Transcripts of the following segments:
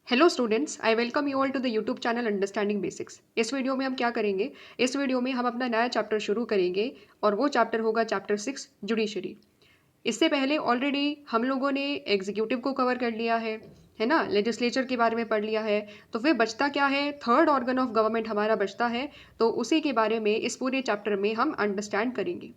Hello students, I welcome you all to the YouTube channel understanding basics. इस video में हम क्या करेंगे? इस वीडियो में हम अपना नया चैप्टर शुरू करेंगे और वो चैप्टर होगा चैप्टर 6 जुडिशरी। इससे पहले ऑलरेडी हम लोगों ने एग्जीक्यूटिव को कवर कर लिया है ना, लेजिस्लेचर के बारे में पढ़ लिया है। तो फिर बचता क्या है? थर्ड ऑर्गन ऑफ गवर्नमेंट हमारा बचता है। तो उसी के बारे में इस पूरे चैप्टर में हम अंडरस्टैंड करेंगे।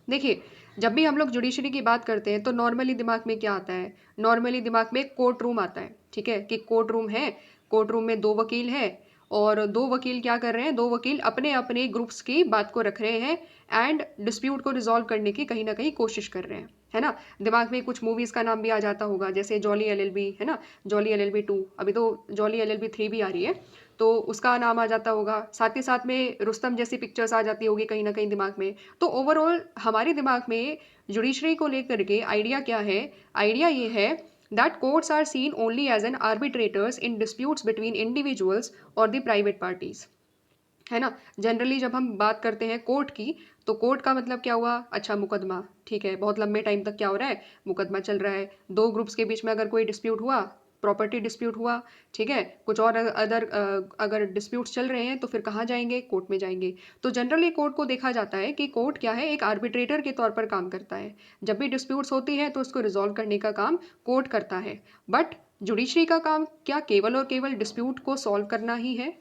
देखिए, जब भी हम लोग जुडिशरी की बात करते हैं तो नॉर्मली दिमाग में क्या आता है? नॉर्मली दिमाग में कोर्ट रूम आता है। ठीक है कि कोर्ट रूम है, कोर्ट रूम में दो वकील हैं और दो वकील क्या कर रहे हैं? दो वकील अपने अपने ग्रुप्स की बात को रख रहे हैं एंड डिस्प्यूट को रिजॉल्व करने की कहीं ना कहीं कोशिश कर रहे हैं, है ना। दिमाग में कुछ मूवीज का नाम भी आ जाता होगा, जैसे जॉली एलएलबी, है ना। जॉली एलएलबी 2, अभी तो जॉली एलएलबी 3 भी आ रही है, तो उसका नाम आ जाता होगा। साथ ही साथ में रुस्तम जैसी पिक्चर्स आ जाती होगी कहीं ना कहीं दिमाग में। तो ओवरऑल हमारे दिमाग में जुडिशरी को लेकर के आइडिया क्या है? आइडिया ये है that courts are seen only as an arbitrators in disputes between individuals और द प्राइवेट पार्टीज, है ना। जनरली जब हम बात करते हैं कोर्ट की, तो कोर्ट का मतलब क्या हुआ? अच्छा, मुकदमा। ठीक है, बहुत लंबे टाइम तक क्या हो रहा है? मुकदमा चल रहा है। दो ग्रुप्स के बीच में अगर कोई डिस्प्यूट हुआ, प्रॉपर्टी डिस्प्यूट हुआ, ठीक है, कुछ और अदर अगर डिस्प्यूट्स चल रहे हैं तो फिर कहाँ जाएंगे? कोर्ट में जाएंगे। तो जनरली कोर्ट को देखा जाता है कि कोर्ट क्या है? एक आर्बिट्रेटर के तौर पर काम करता है। जब भी डिस्प्यूट्स होती है तो उसको रिजॉल्व करने का काम कोर्ट करता है। बट जुडिशरी का काम क्या केवल और केवल डिस्प्यूट को सॉल्व करना ही है?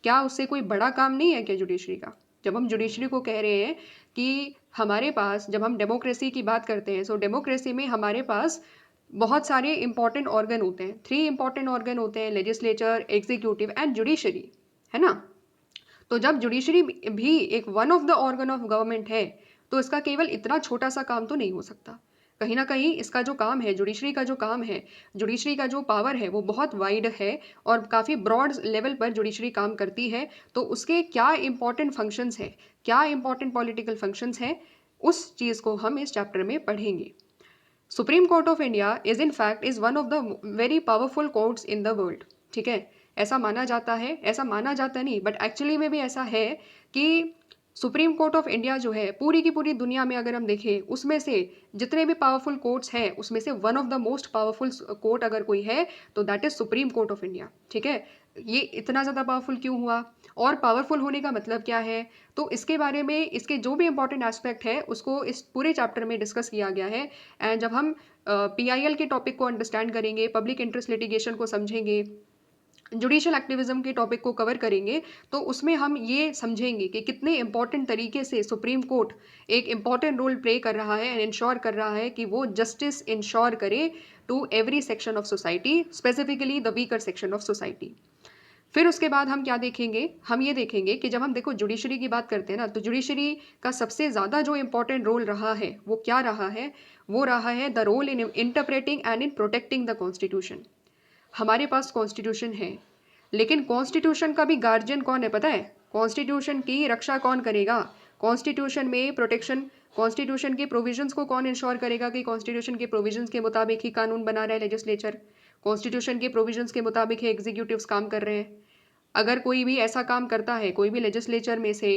क्या उससे कोई बड़ा काम नहीं है क्या जुडिशरी का? जब हम जुडिशरी को कह रहे हैं कि हमारे पास, जब हम डेमोक्रेसी की बात करते हैं, सो डेमोक्रेसी में हमारे पास बहुत सारे इंपॉर्टेंट ऑर्गन होते हैं। 3 इंपॉर्टेंट ऑर्गन होते हैं: लेजिस्लेचर, एग्जीक्यूटिव एंड जुडिशरी, है ना। तो जब जुडिशरी भी एक one of the organ of government है, तो इसका केवल इतना छोटा सा काम तो नहीं हो सकता। कहीं ना कहीं इसका जो काम है, जुडिशरी का जो काम है, जुडिशरी का जो पावर है, वो बहुत वाइड है और काफ़ी ब्रॉड लेवल पर जुडिशरी काम करती है। तो उसके क्या इंपॉर्टेंट फंक्शंस हैं, क्या इंपॉर्टेंट पॉलिटिकल फंक्शंस हैं, उस चीज़ को हम इस चैप्टर में पढ़ेंगे। Supreme court of India is in fact is one of the very powerful courts in the world. ठीक है, ऐसा माना जाता है, ऐसा माना जाता नहीं बट एक्चुअली में भी ऐसा है कि सुप्रीम कोर्ट ऑफ इंडिया जो है, पूरी की पूरी दुनिया में अगर हम देखें, उसमें से जितने भी पावरफुल कोर्ट्स हैं उसमें से one of the most powerful court अगर कोई है तो that is supreme court of India. ठीक है, ये इतना ज़्यादा पावरफुल क्यों हुआ और पावरफुल होने का मतलब क्या है? तो इसके बारे में, इसके जो भी इंपॉर्टेंट एस्पेक्ट है उसको इस पूरे चैप्टर में डिस्कस किया गया है। एंड जब हम पीआईएल के टॉपिक को अंडरस्टैंड करेंगे, पब्लिक इंटरेस्ट लिटिगेशन को समझेंगे, जुडिशियल एक्टिविज्म के टॉपिक को कवर करेंगे, तो उसमें हम ये समझेंगे कि कितने इंपॉर्टेंट तरीके से सुप्रीम कोर्ट एक इंपॉर्टेंट रोल प्ले कर रहा है एंड इंश्योर कर रहा है कि वो जस्टिस इंश्योर करे to every section of society, specifically the weaker section of society. फिर उसके बाद हम क्या देखेंगे? हम ये देखेंगे कि जब हम देखो जुडिशरी की बात करते हैं ना, तो जुडिशरी का सबसे ज़्यादा जो इंपॉर्टेंट रोल रहा है वो क्या रहा है? वो रहा है the role in interpreting and in protecting the constitution. हमारे पास कॉन्स्टिट्यूशन है, लेकिन कॉन्स्टिट्यूशन का भी गार्जियन कौन है पता है? कॉन्स्टिट्यूशन की रक्षा कौन करेगा? कॉन्स्टिट्यूशन में प्रोटेक्शन, कॉन्स्टिट्यूशन के प्रोविजंस को कौन इंश्योर करेगा कि कॉन्स्टिट्यूशन के प्रोविजंस के मुताबिक ही कानून बना रहा है लेजिस्लेचर? कॉन्स्टिट्यूशन के प्रोविजंस के मुताबिक ही एग्जीक्यूटिव्स काम कर रहे हैं। अगर कोई भी ऐसा काम करता है, कोई भी लेजिस्लेचर में से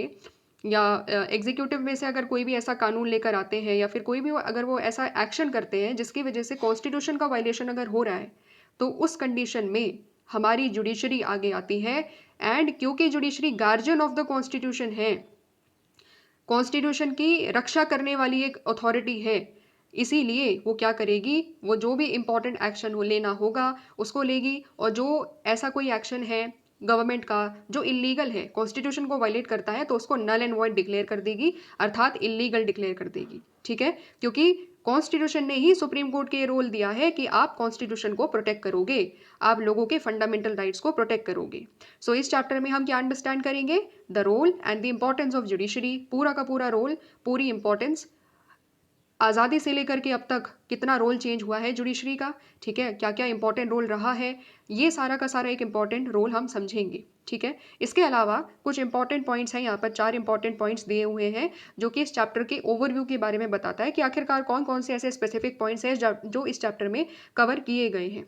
या एग्जीक्यूटिव में से अगर कोई भी ऐसा कानून लेकर आते हैं या फिर कोई भी अगर वो ऐसा एक्शन करते हैं जिसकी वजह से कॉन्स्टिट्यूशन का वायलेशन अगर हो रहा है, तो उस कंडीशन में हमारी जुडिशरी आगे आती है। एंड क्योंकि judiciary guardian of the constitution है, कॉन्स्टिट्यूशन की रक्षा करने वाली एक अथॉरिटी है, इसीलिए वो क्या करेगी? वो जो भी इंपॉर्टेंट एक्शन हो लेना होगा उसको लेगी, और जो ऐसा कोई एक्शन है गवर्नमेंट का जो इलीगल है, कॉन्स्टिट्यूशन को वायलेट करता है, तो उसको नल एंड वॉइड डिक्लेयर कर देगी, अर्थात इलीगल डिक्लेयर कर देगी। ठीक है, क्योंकि कॉन्स्टिट्यूशन ने ही सुप्रीम कोर्ट के रोल दिया है कि आप कॉन्स्टिट्यूशन को प्रोटेक्ट करोगे, आप लोगों के फंडामेंटल राइट्स को प्रोटेक्ट करोगे। सो इस चैप्टर में हम क्या अंडरस्टैंड करेंगे? The role and the importance of judiciary, पूरा का पूरा रोल, पूरी इंपॉर्टेंस, आज़ादी से लेकर के अब तक कितना रोल चेंज हुआ है जुडिशरी का, ठीक है, क्या क्या इंपॉर्टेंट रोल रहा है, ये सारा का सारा एक इंपॉर्टेंट रोल हम समझेंगे। ठीक है, इसके अलावा कुछ इंपॉर्टेंट पॉइंट्स हैं, यहाँ पर 4 इंपॉर्टेंट पॉइंट्स दिए हुए हैं जो कि इस चैप्टर के ओवरव्यू के बारे में बताता है कि आखिरकार कौन कौन से ऐसे स्पेसिफिक पॉइंट्स हैं जो इस चैप्टर में कवर किए गए हैं।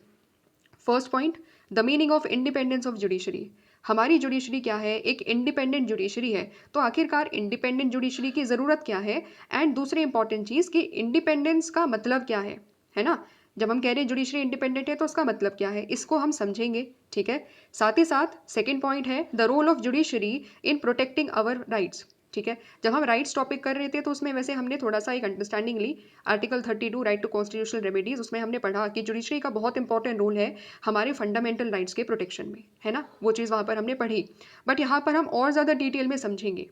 First point, the meaning of independence of judiciary. हमारी जुडिशरी क्या है? एक इंडिपेंडेंट जुडिशरी है। तो आखिरकार इंडिपेंडेंट जुडिशरी की ज़रूरत क्या है? एंड दूसरी इंपॉर्टेंट चीज़ कि इंडिपेंडेंस का मतलब क्या है ना। जब हम कह रहे हैं जुडिशरी इंडिपेंडेंट है तो उसका मतलब क्या है, इसको हम समझेंगे। ठीक है, साथ ही साथ सेकेंड पॉइंट है the role of judiciary in protecting our rights. ठीक है, जब हम राइट्स टॉपिक कर रहे थे तो उसमें वैसे हमने थोड़ा सा एक अंडरस्टैंडिंग ली, article 32 right to constitutional remedies, उसमें हमने पढ़ा कि जुडिशरी का बहुत इंपॉर्टेंट रोल है हमारे फंडामेंटल राइट्स के प्रोटेक्शन में, है ना, वो चीज़ वहाँ पर हमने पढ़ी। बट यहाँ पर हम और ज़्यादा डिटेल में समझेंगे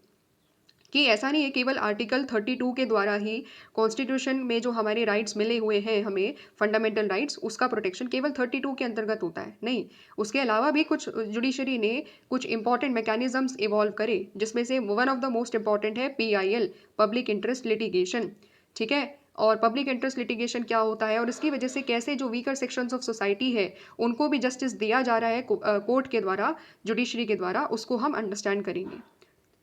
कि ऐसा नहीं है केवल आर्टिकल 32 के द्वारा ही कॉन्स्टिट्यूशन में जो हमारे राइट्स मिले हुए हैं हमें फंडामेंटल राइट्स, उसका प्रोटेक्शन केवल 32 के अंतर्गत होता है, नहीं। उसके अलावा भी कुछ जुडिशरी ने कुछ इंपॉर्टेंट मैकेनिज्म्स इवॉल्व करे, जिसमें से one of the most important है PIL, पब्लिक इंटरेस्ट लिटिगेशन। ठीक है, और पब्लिक इंटरेस्ट लिटिगेशन क्या होता है और इसकी वजह से कैसे जो वीकर सेक्शंस ऑफ सोसाइटी है उनको भी जस्टिस दिया जा रहा है कोर्ट के द्वारा, जुडिशरी के द्वारा, उसको हम अंडरस्टैंड करेंगे।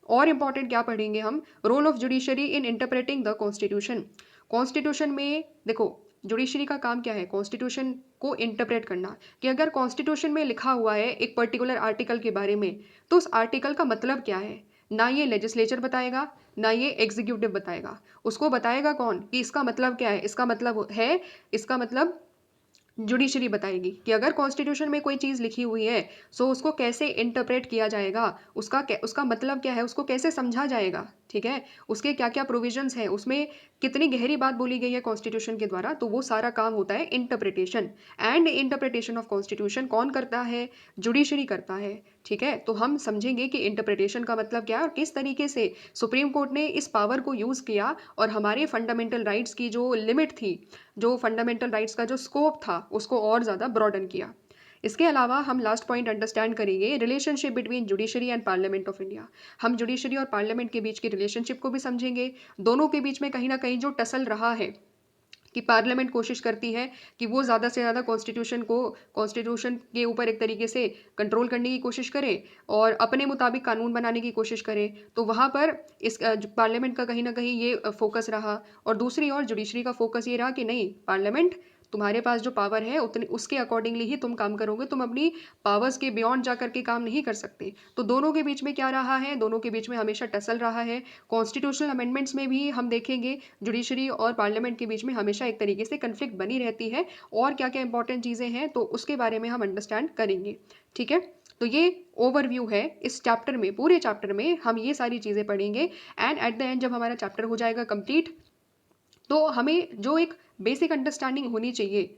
और इम्पॉर्टेंट क्या पढ़ेंगे हम, role of judiciary in interpreting the constitution. Constitution में देखो जुडिशरी का काम क्या है, कॉन्स्टिट्यूशन को इंटरप्रेट करना, कि अगर कॉन्स्टिट्यूशन में लिखा हुआ है एक पर्टिकुलर आर्टिकल के बारे में तो उस आर्टिकल का मतलब क्या है, ना ये लेजिस्लेचर बताएगा ना ये एग्जीक्यूटिव बताएगा, उसको बताएगा कौन कि इसका मतलब क्या है, इसका मतलब है, इसका मतलब जुडिशरी बताएगी कि अगर कॉन्स्टिट्यूशन में कोई चीज़ लिखी हुई है सो उसको कैसे इंटरप्रेट किया जाएगा, उसका मतलब क्या है, उसको कैसे समझा जाएगा। ठीक है, उसके क्या क्या प्रोविजंस हैं, उसमें कितनी गहरी बात बोली गई है कॉन्स्टिट्यूशन के द्वारा, तो वो सारा काम होता है interpretation. And interpretation of constitution कौन करता है, जुडिशरी करता है। ठीक है, तो हम समझेंगे कि इंटरप्रिटेशन का मतलब क्या है और किस तरीके से सुप्रीम कोर्ट ने इस पावर को यूज़ किया और हमारे फंडामेंटल राइट्स की जो लिमिट थी, जो फंडामेंटल राइट्स का जो स्कोप था, उसको और ज़्यादा ब्रॉडन किया। इसके अलावा हम लास्ट पॉइंट अंडरस्टैंड करेंगे relationship between judiciary and parliament of India. हम जुडिशरी और पार्लियामेंट के बीच की रिलेशनशिप को भी समझेंगे, दोनों के बीच में कहीं ना कहीं जो टसल रहा है कि पार्लियामेंट कोशिश करती है कि वो ज़्यादा से ज़्यादा कॉन्स्टिट्यूशन के ऊपर एक तरीके से कंट्रोल करने की कोशिश करे और अपने मुताबिक कानून बनाने की कोशिश करे, तो वहाँ पर इस पार्लियामेंट का कहीं ना कहीं ये फोकस रहा। और दूसरी ओर जुडिशरी का फोकस ये रहा कि नहीं, पार्लियामेंट तुम्हारे पास जो पावर है उतने उसके अकॉर्डिंगली ही तुम काम करोगे, तुम अपनी पावर्स के बियॉन्ड जा करके काम नहीं कर सकते। तो दोनों के बीच में क्या रहा है, दोनों के बीच में हमेशा टसल रहा है। कॉन्स्टिट्यूशनल अमेंडमेंट्स में भी हम देखेंगे जुडिशरी और पार्लियामेंट के बीच में हमेशा एक तरीके से कन्फ्लिक्ट बनी रहती है। और क्या क्या इंपॉर्टेंट चीज़ें हैं तो उसके बारे में हम अंडरस्टैंड करेंगे। ठीक है, तो ये ओवरव्यू है इस चैप्टर में, पूरे चैप्टर में हम ये सारी चीज़ें पढ़ेंगे। एंड एट द एंड जब हमारा चैप्टर हो जाएगा कंप्लीट, तो हमें जो एक बेसिक अंडरस्टैंडिंग होनी चाहिए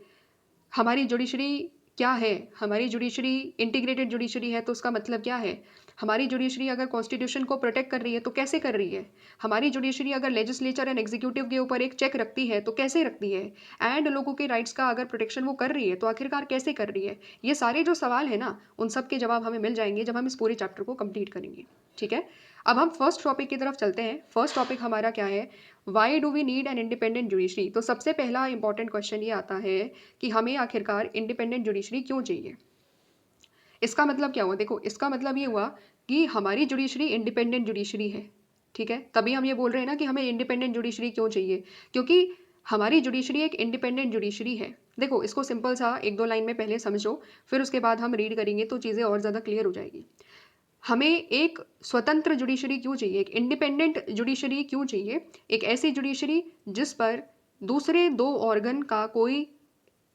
हमारी जुडिशरी क्या है, हमारी जुडिशरी इंटीग्रेटेड जुडिशरी है तो उसका मतलब क्या है, हमारी जुडिशरी अगर कॉन्स्टिट्यूशन को प्रोटेक्ट कर रही है तो कैसे कर रही है, हमारी जुडिशरी अगर लेजिस्लेचर एंड एग्जीक्यूटिव के ऊपर एक चेक रखती है तो कैसे रखती है, एंड लोगों के राइट्स का अगर प्रोटेक्शन वो कर रही है तो आखिरकार कैसे कर रही है। ये सारे जो सवाल है ना, उन सब के जवाब हमें मिल जाएंगे जब हम इस पूरे चैप्टर को कंप्लीट करेंगे। ठीक है, अब हम फर्स्ट टॉपिक की तरफ चलते हैं। फर्स्ट टॉपिक हमारा क्या है, why do we need an independent judiciary. तो सबसे पहला इंपॉर्टेंट क्वेश्चन ये आता है कि हमें आखिरकार इंडिपेंडेंट जुडिशरी क्यों चाहिए। इसका मतलब क्या हुआ, देखो इसका मतलब ये हुआ कि हमारी जुडिशरी इंडिपेंडेंट जुडिशरी है। ठीक है, तभी हम ये बोल रहे हैं ना कि हमें इंडिपेंडेंट जुडिशरी क्यों चाहिए, क्योंकि हमारी जुडिशरी एक इंडिपेंडेंट जुडिशरी है। देखो इसको सिंपल सा एक दो लाइन में पहले समझो, फिर उसके बाद हम रीड करेंगे तो चीज़ें और ज़्यादा क्लियर हो जाएगी। हमें एक स्वतंत्र जुडिशरी क्यों चाहिए, एक इंडिपेंडेंट जुडिशरी क्यों चाहिए, एक ऐसी जुडिशरी जिस पर दूसरे दो ऑर्गन का कोई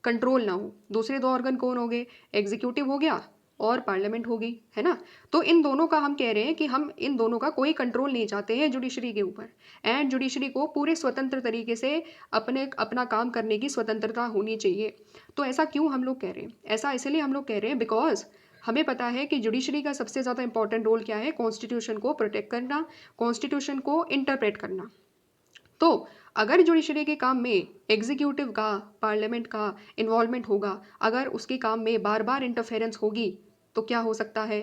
कंट्रोल ना हो। दूसरे दो ऑर्गन कौन हो गए, एग्जीक्यूटिव हो गया और पार्लियामेंट होगी, है ना। तो इन दोनों का हम कह रहे हैं कि हम इन दोनों का कोई कंट्रोल नहीं चाहते हैं जुडिशरी के ऊपर। एंड जुडिशरी को पूरे स्वतंत्र तरीके से अपना काम करने की स्वतंत्रता होनी चाहिए। तो ऐसा क्यों हम लोग कह रहे हैं, ऐसा इसलिए हम लोग कह रहे हैं बिकॉज हमें पता है कि जुडिशरी का सबसे ज़्यादा इंपॉर्टेंट रोल क्या है, कॉन्स्टिट्यूशन को प्रोटेक्ट करना, कॉन्स्टिट्यूशन को इंटरप्रेट करना। तो अगर जुडिशरी के काम में एग्जीक्यूटिव का, पार्लियामेंट का इन्वॉल्वमेंट होगा, अगर उसके काम में बार बार इंटरफेरेंस होगी तो क्या हो सकता है,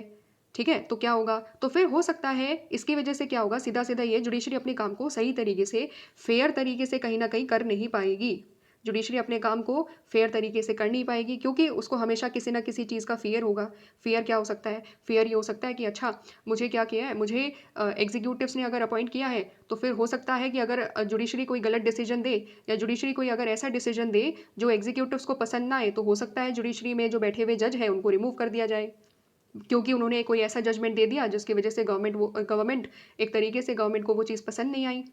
ठीक है, तो क्या होगा, तो फिर हो सकता है इसकी वजह से क्या होगा, सीधा सीधा ये जुडिशरी अपने काम को सही तरीके से, फेयर तरीके से कहीं ना कहीं कर नहीं पाएगी। जुडिशरी अपने काम को फेयर तरीके से कर नहीं पाएगी क्योंकि उसको हमेशा किसी ना किसी चीज़ का फियर होगा। फियर क्या हो सकता है, फियर ये हो सकता है कि अच्छा मुझे क्या किया है, मुझे एग्जीक्यूटिव्स ने अगर अपॉइंट किया है तो फिर हो सकता है कि अगर जुडिशरी कोई गलत डिसीजन दे या जुडिशरी कोई अगर ऐसा डिसीजन दे जो एग्जीक्यूटिव्स को पसंद ना आए तो हो सकता है जुडिशरी में जो बैठे हुए जज है उनको रिमूव कर दिया जाए, क्योंकि उन्होंने कोई ऐसा जजमेंट दे दिया जिसकी वजह से गवर्नमेंट एक तरीके से गवर्नमेंट को वो चीज़ पसंद नहीं आई।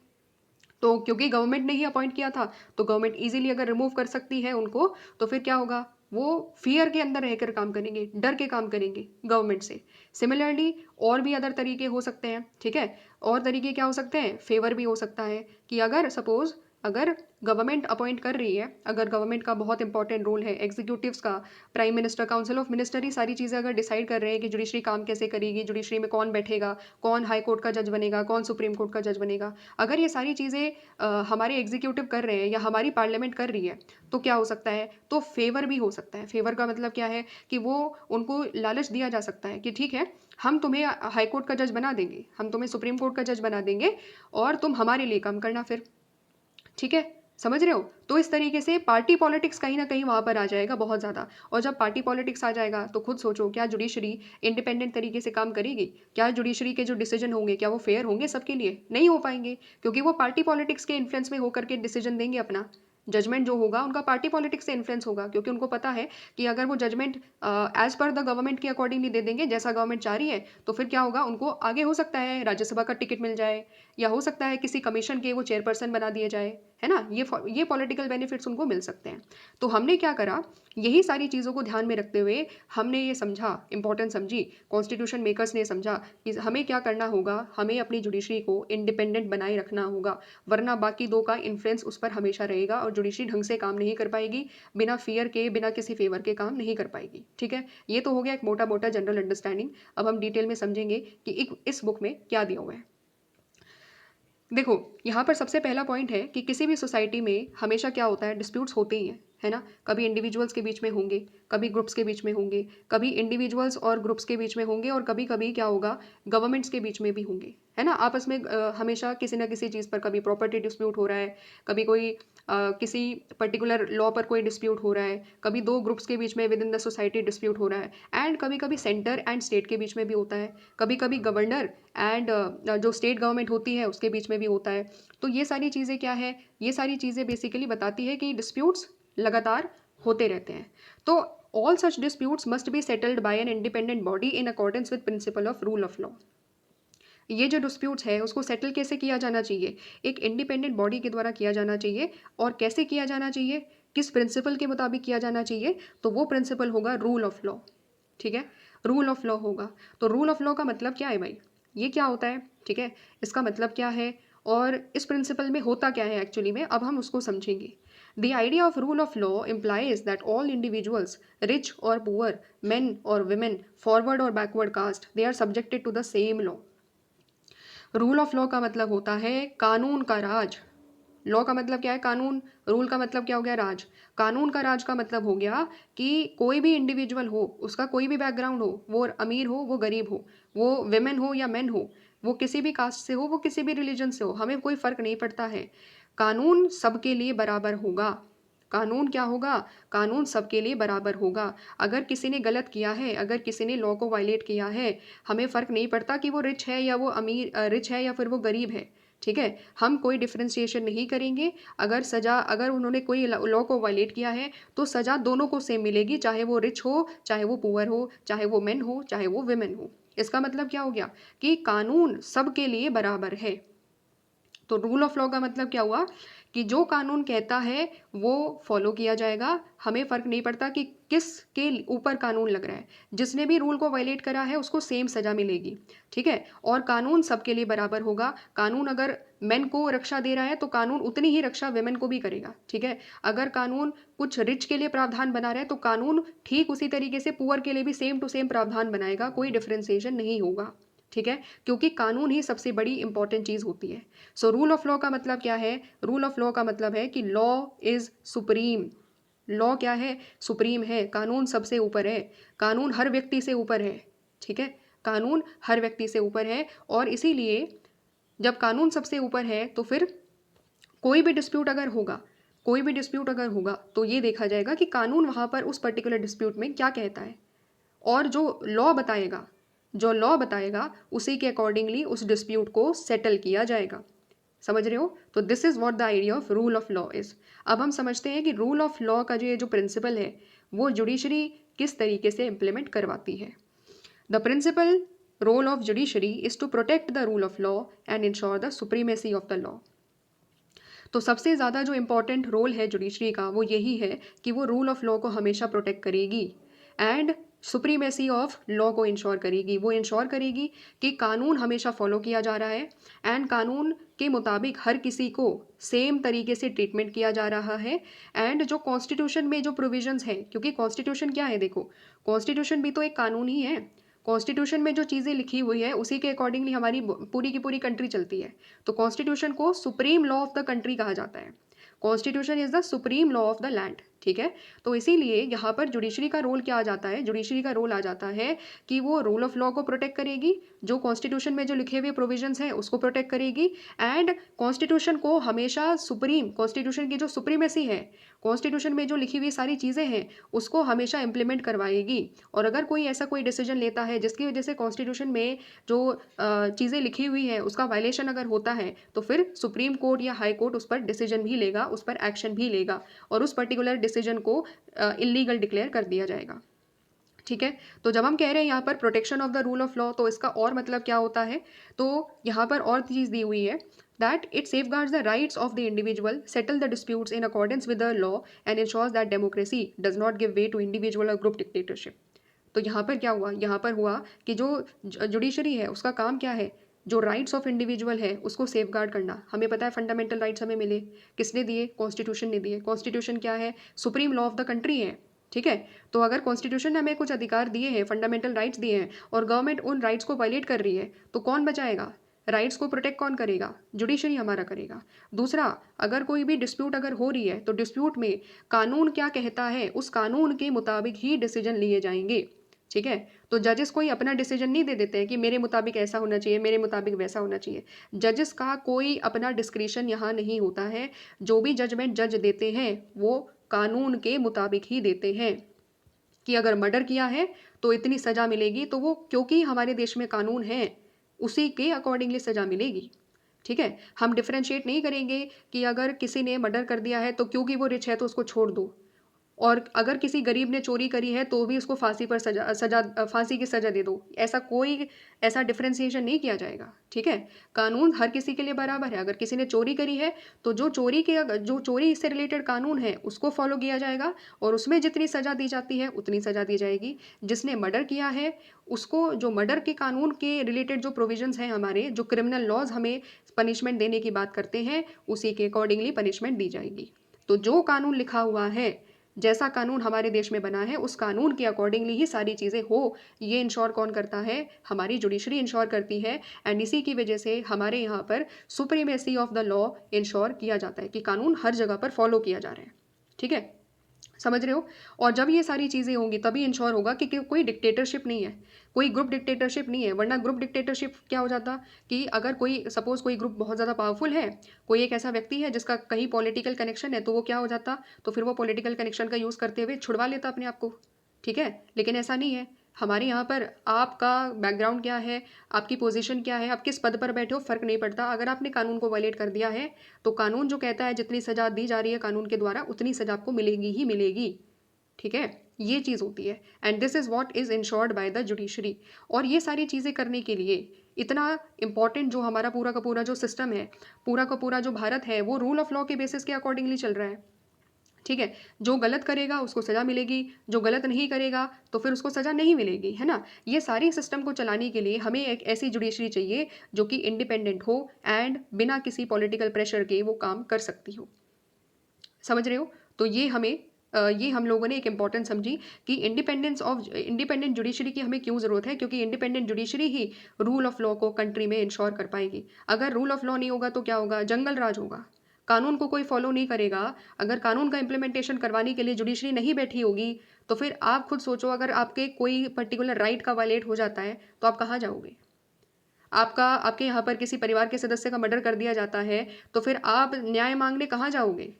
तो क्योंकि गवर्नमेंट ने ही अपॉइंट किया था, तो गवर्नमेंट इजीली अगर रिमूव कर सकती है उनको, तो फिर क्या होगा, वो फियर के अंदर रहकर काम करेंगे, डर के काम करेंगे गवर्नमेंट से। सिमिलरली और भी अदर तरीके हो सकते हैं, ठीक है। और तरीके क्या हो सकते हैं, फेवर भी हो सकता है कि अगर सपोज अगर गवर्नमेंट अपॉइंट कर रही है, अगर गवर्नमेंट का बहुत इंपॉर्टेंट रोल है, एग्जीक्यूटिव्स का, prime minister, council of minister, ही सारी चीज़ें अगर डिसाइड कर रहे हैं कि जुडिशरी काम कैसे करेगी, जुडिशरी में कौन बैठेगा, कौन हाई कोर्ट का जज बनेगा, कौन सुप्रीम कोर्ट का जज बनेगा, अगर ये सारी चीज़ें हमारे एग्जीक्यूटिव कर रहे हैं या हमारी पार्लियामेंट कर रही है, तो क्या हो सकता है, तो फेवर भी हो सकता है। फेवर का मतलब क्या है कि वो उनको लालच दिया जा सकता है कि ठीक है, हम तुम्हें हाई कोर्ट का जज बना देंगे, हम तुम्हें सुप्रीम कोर्ट का जज बना देंगे और तुम हमारे लिए काम करना फिर, ठीक है। समझ रहे हो? तो इस तरीके से पार्टी पॉलिटिक्स कहीं ना कहीं वहां पर आ जाएगा बहुत ज़्यादा। और जब पार्टी पॉलिटिक्स आ जाएगा तो खुद सोचो, क्या जुडिशरी इंडिपेंडेंट तरीके से काम करेगी? क्या जुडिशरी के जो डिसीजन होंगे क्या वो फेयर होंगे सबके लिए? नहीं हो पाएंगे, क्योंकि वो पार्टी पॉलिटिक्स के इन्फ्लुएंस में होकर के डिसीजन देंगे अपना। जजमेंट जो होगा उनका पार्टी पॉलिटिक्स से इन्फ्लुएंस होगा, क्योंकि उनको पता है कि अगर वो judgement as per the government के अकॉर्डिंगली दे देंगे जैसा गवर्नमेंट चाह रही है, तो फिर क्या होगा, उनको आगे हो सकता है राज्यसभा का टिकट मिल जाए, या हो सकता है किसी कमीशन के वो चेयरपर्सन बना दिए जाए, है ना। ये पॉलिटिकल बेनिफिट्स उनको मिल सकते हैं। तो हमने क्या करा, यही सारी चीज़ों को ध्यान में रखते हुए हमने ये समझा, इंपॉर्टेंट समझी, कॉन्स्टिट्यूशन मेकर्स ने समझा कि हमें क्या करना होगा, हमें अपनी जुडिशरी को इंडिपेंडेंट बनाए रखना होगा, वरना बाकी दो का इन्फ्लुएंस उस पर हमेशा रहेगा और जुडिशरी ढंग से काम नहीं कर पाएगी, बिना फियर के, बिना किसी फेवर के काम नहीं कर पाएगी, ठीक है। ये तो हो गया एक मोटा मोटा जनरल अंडरस्टैंडिंग। अब हम डिटेल में समझेंगे कि इस बुक में क्या दिया हुआ है। देखो, यहाँ पर सबसे पहला पॉइंट है कि किसी भी सोसाइटी में हमेशा क्या होता है, डिस्प्यूट्स होते ही हैं, है ना। कभी इंडिविजुअल्स के बीच में होंगे, कभी ग्रुप्स के बीच में होंगे, कभी इंडिविजुअल्स और ग्रुप्स के बीच में होंगे, और कभी कभी क्या होगा, गवर्नमेंट्स के बीच में भी होंगे, है ना। आपस में हमेशा किसी ना किसी चीज़ पर, कभी प्रॉपर्टी डिस्प्यूट हो रहा है, कभी कोई किसी पर्टिकुलर लॉ पर कोई डिस्प्यूट हो रहा है, कभी दो ग्रुप्स के बीच में with in the society dispute हो रहा है, एंड कभी कभी सेंटर एंड स्टेट के बीच में भी होता है, कभी कभी गवर्नर एंड जो स्टेट गवर्नमेंट होती है उसके बीच में भी होता है। तो ये सारी चीज़ें क्या है, ये सारी चीज़ें बेसिकली बताती है कि डिस्प्यूट्स लगातार होते रहते हैं। तो all such disputes must be settled bye an independent body in accordance with principle of rule of law. ये जो डिस्प्यूट्स है उसको सेटल कैसे किया जाना चाहिए, एक इंडिपेंडेंट बॉडी के द्वारा किया जाना चाहिए। और कैसे किया जाना चाहिए, किस प्रिंसिपल के मुताबिक किया जाना चाहिए, तो वो प्रिंसिपल होगा रूल ऑफ लॉ, ठीक है। रूल ऑफ लॉ होगा। तो रूल ऑफ लॉ का मतलब क्या है भाई, ये क्या होता है, ठीक है, इसका मतलब क्या है, और इस प्रिंसिपल में होता क्या है एक्चुअली में, अब हम उसको समझेंगे। The idea of rule of law implies that all individuals, rich और पुअर, men और women, फॉरवर्ड और backward caste, they are subjected to the same law. Rule of law का मतलब होता है कानून का राज। लॉ का मतलब क्या है, कानून। रूल का मतलब क्या हो गया, राज। कानून का राज का मतलब हो गया कि कोई भी इंडिविजुअल हो, उसका कोई भी बैकग्राउंड हो, वो अमीर हो, वो गरीब हो, वो विमेन हो या मेन हो, वो किसी भी कास्ट से हो, वो किसी भी रिलीजन से हो, हमें कोई फर्क नहीं पड़ता है। कानून सबके लिए बराबर होगा। कानून क्या होगा, कानून सबके लिए बराबर होगा। अगर किसी ने गलत किया है, अगर किसी ने लॉ को वायलेट किया है, हमें फ़र्क नहीं पड़ता कि वो रिच है या वो रिच है या फिर वो गरीब है, ठीक है। हम कोई डिफ्रेंशिएशन नहीं करेंगे। अगर उन्होंने कोई लॉ को वायलेट किया है तो सज़ा दोनों को सेम मिलेगी, चाहे वो रिच हो, चाहे वो पुअर हो, चाहे वो मेन हो, चाहे वो विमेन हो। इसका मतलब क्या हो गया कि कानून सबके लिए बराबर है। तो रूल ऑफ लॉ का मतलब क्या हुआ कि जो कानून कहता है वो फॉलो किया जाएगा। हमें फ़र्क नहीं पड़ता कि किसके ऊपर कानून लग रहा है, जिसने भी रूल को वायलेट करा है उसको सेम सज़ा मिलेगी, ठीक है। और कानून सबके लिए बराबर होगा। कानून अगर मेन को रक्षा दे रहा है तो कानून उतनी ही रक्षा वेमेन को भी करेगा, ठीक है। अगर कानून कुछ रिच के लिए प्रावधान बना रहा है तो कानून ठीक उसी तरीके से पुअर के लिए भी सेम टू सेम प्रावधान बनाएगा, कोई डिफ्रेंसिएशन नहीं होगा, ठीक है। क्योंकि कानून ही सबसे बड़ी इंपॉर्टेंट चीज़ होती है। सो रूल ऑफ लॉ का मतलब क्या है, रूल ऑफ लॉ का मतलब है कि लॉ इज़ सुप्रीम। लॉ क्या है, सुप्रीम है, कानून सबसे ऊपर है, कानून हर व्यक्ति से ऊपर है, ठीक है। कानून हर व्यक्ति से ऊपर है, और इसीलिए जब कानून सबसे ऊपर है तो फिर कोई भी डिस्प्यूट अगर होगा, कोई भी डिस्प्यूट अगर होगा तो ये देखा जाएगा कि कानून वहाँ पर उस पर्टिकुलर डिस्प्यूट में क्या कहता है, और जो लॉ बताएगा उसी के अकॉर्डिंगली उस डिस्प्यूट को सेटल किया जाएगा। समझ रहे हो? तो this is what the idea of rule of law is. अब हम समझते हैं कि रूल ऑफ लॉ का जो प्रिंसिपल है वो जुडिशरी किस तरीके से इम्प्लीमेंट करवाती है। The principal role of judiciary is to protect the rule of law and ensure the supremacy of the law. तो सबसे ज़्यादा जो इम्पोर्टेंट रोल है जुडिशरी का वो यही है कि वो रूल ऑफ लॉ को हमेशा प्रोटेक्ट करेगी एंड सुप्रीमेसी ऑफ लॉ को इंश्योर करेगी। वो इंश्योर करेगी कि कानून हमेशा फॉलो किया जा रहा है एंड कानून के मुताबिक हर किसी को सेम तरीके से ट्रीटमेंट किया जा रहा है। एंड जो कॉन्स्टिट्यूशन में जो प्रोविजंस हैं, क्योंकि कॉन्स्टिट्यूशन क्या है, देखो कॉन्स्टिट्यूशन भी तो एक कानून ही है। कॉन्स्टिट्यूशन में जो चीज़ें लिखी हुई है उसी के अकॉर्डिंगली हमारी पूरी की पूरी कंट्री चलती है। तो कॉन्स्टिट्यूशन को supreme law of the country कहा जाता है। Constitution is the supreme law of the land, ठीक है। तो इसीलिए यहाँ पर जुडिशरी का रोल क्या आ जाता है, जुडिशरी का रोल आ जाता है कि वो रूल ऑफ लॉ को प्रोटेक्ट करेगी, जो कॉन्स्टिट्यूशन में जो लिखे हुए प्रोविजंस हैं उसको प्रोटेक्ट करेगी एंड कॉन्स्टिट्यूशन को हमेशा सुप्रीम, कॉन्स्टिट्यूशन की जो सुप्रीमेसी है, कॉन्स्टिट्यूशन में जो लिखी हुई सारी चीज़ें हैं उसको हमेशा इम्प्लीमेंट करवाएगी। और अगर कोई ऐसा कोई डिसीजन लेता है जिसकी वजह से कॉन्स्टिट्यूशन में जो चीज़ें लिखी हुई है उसका वायलेशन अगर होता है तो फिर सुप्रीम कोर्ट या हाई कोर्ट उस पर डिसीजन भी लेगा, उस पर एक्शन भी लेगा और उस पर्टिकुलर डिसीजन को इलीगल डिक्लेयर कर दिया जाएगा, ठीक है। तो जब हम कह रहे हैं यहाँ पर protection of the rule of law, तो इसका और मतलब क्या होता है, तो यहाँ पर और चीज़ दी हुई है that it safeguards the rights of the individual, settle the disputes in accordance with the law and ensures that democracy does not give way to individual or group dictatorship। तो यहाँ पर क्या हुआ, यहाँ पर हुआ कि जो जुडिशरी है उसका काम क्या है, जो राइट्स ऑफ इंडिविजुअल है उसको सेफ गार्ड करना। हमें पता है फंडामेंटल राइट्स हमें मिले, किसने दिए, कॉन्स्टिट्यूशन ने दिए। कॉन्स्टिट्यूशन क्या है, supreme law of the country है, ठीक है। तो अगर कॉन्स्टिट्यूशन ने हमें कुछ अधिकार दिए हैं, फंडामेंटल राइट्स दिए हैं और गवर्नमेंट उन राइट्स को वायलेट कर रही है तो कौन बचाएगा, राइट्स को प्रोटेक्ट कौन करेगा, जुडिशरी हमारा करेगा। दूसरा, अगर कोई भी डिस्प्यूट अगर हो रही है तो डिस्प्यूट में कानून क्या कहता है उस कानून के मुताबिक ही डिसीजन लिए जाएंगे, ठीक है। तो जजेस कोई अपना डिसीजन नहीं दे देते हैं कि मेरे मुताबिक ऐसा होना चाहिए, मेरे मुताबिक वैसा होना चाहिए। जजेस का कोई अपना डिस्क्रिशन यहाँ नहीं होता है। जो भी जजमेंट जज देते हैं वो कानून के मुताबिक ही देते हैं कि अगर मर्डर किया है तो इतनी सज़ा मिलेगी, तो वो क्योंकि हमारे देश में कानून है उसी के अकॉर्डिंगली सज़ा मिलेगी, ठीक है। हम डिफ्रेंशिएट नहीं करेंगे कि अगर किसी ने मर्डर कर दिया है तो क्योंकि वो रिच है तो उसको छोड़ दो, और अगर किसी गरीब ने चोरी करी है तो भी उसको फांसी पर फांसी की सज़ा दे दो। ऐसा डिफ्रेंसिएशन नहीं किया जाएगा, ठीक है। कानून हर किसी के लिए बराबर है। अगर किसी ने चोरी करी है तो जो चोरी से रिलेटेड कानून है उसको फॉलो किया जाएगा और उसमें जितनी सज़ा दी जाती है उतनी सज़ा दी जाएगी। जिसने मर्डर किया है उसको जो मर्डर के कानून के रिलेटेड जो प्रोविजंस हैं, हमारे जो क्रिमिनल लॉज हमें पनिशमेंट देने की बात करते हैं, उसी के अकॉर्डिंगली पनिशमेंट दी जाएगी। तो जो कानून लिखा हुआ है, जैसा कानून हमारे देश में बना है उस कानून के अकॉर्डिंगली ही सारी चीज़ें हो, ये इंश्योर कौन करता है, हमारी जुडिशरी इंश्योर करती है। एंड इसी की वजह से हमारे यहाँ पर supremacy of the law ensure किया जाता है कि कानून हर जगह पर फॉलो किया जा रहा है, ठीक है, समझ रहे हो। और जब ये सारी चीज़ें होंगी तभी इंश्योर होगा कि कोई डिक्टेटरशिप नहीं है, कोई ग्रुप डिक्टेटरशिप नहीं है। वरना ग्रुप डिक्टेटरशिप क्या हो जाता कि अगर कोई सपोज कोई ग्रुप बहुत ज़्यादा पावरफुल है, कोई एक ऐसा व्यक्ति है जिसका कहीं पॉलिटिकल कनेक्शन है, तो वो क्या हो जाता, तो फिर वो पॉलिटिकल कनेक्शन का यूज़ करते हुए छुड़वा लेता अपने आप को, ठीक है। लेकिन ऐसा नहीं है। हमारे यहाँ पर आपका बैकग्राउंड क्या है, आपकी पोजीशन क्या है, आप किस पद पर बैठे हो, फ़र्क नहीं पड़ता। अगर आपने कानून को वायलेट कर दिया है तो कानून जो कहता है जितनी सज़ा दी जा रही है कानून के द्वारा उतनी सज़ा आपको मिलेगी ही मिलेगी, ठीक है। ये चीज़ होती है and this is what is insured by the judiciary. और ये सारी चीज़ें करने के लिए इतना इम्पॉर्टेंट जो हमारा पूरा का पूरा जो सिस्टम है, पूरा का पूरा जो भारत है, वो रूल ऑफ लॉ के बेसिस के अकॉर्डिंगली चल रहा है, ठीक है। जो गलत करेगा उसको सज़ा मिलेगी, जो गलत नहीं करेगा तो फिर उसको सज़ा नहीं मिलेगी, है ना। ये सारी सिस्टम को चलाने के लिए हमें एक ऐसी जुडिशरी चाहिए जो कि इंडिपेंडेंट हो एंड बिना किसी पॉलिटिकल प्रेशर के वो काम कर सकती हो, समझ रहे हो। तो ये हम लोगों ने एक इम्पॉर्टेंट समझी कि इंडिपेंडेंट जुडिशरी की हमें क्यों ज़रूरत है, क्योंकि independent judiciary he rule of law को कंट्री में इंश्योर कर पाएगी। अगर रूल ऑफ लॉ नहीं होगा तो क्या होगा, जंगल राज होगा, कानून को कोई फॉलो नहीं करेगा। अगर कानून का इम्प्लीमेंटेशन करवाने के लिए जुडिशरी नहीं बैठी होगी तो फिर आप खुद सोचो, अगर आपके कोई पर्टिकुलर राइट का वायलेट हो जाता है तो आप कहाँ जाओगे। आपके यहाँ पर किसी परिवार के सदस्य का मर्डर कर दिया जाता है तो फिर आप न्याय मांगने कहाँ जाओगे।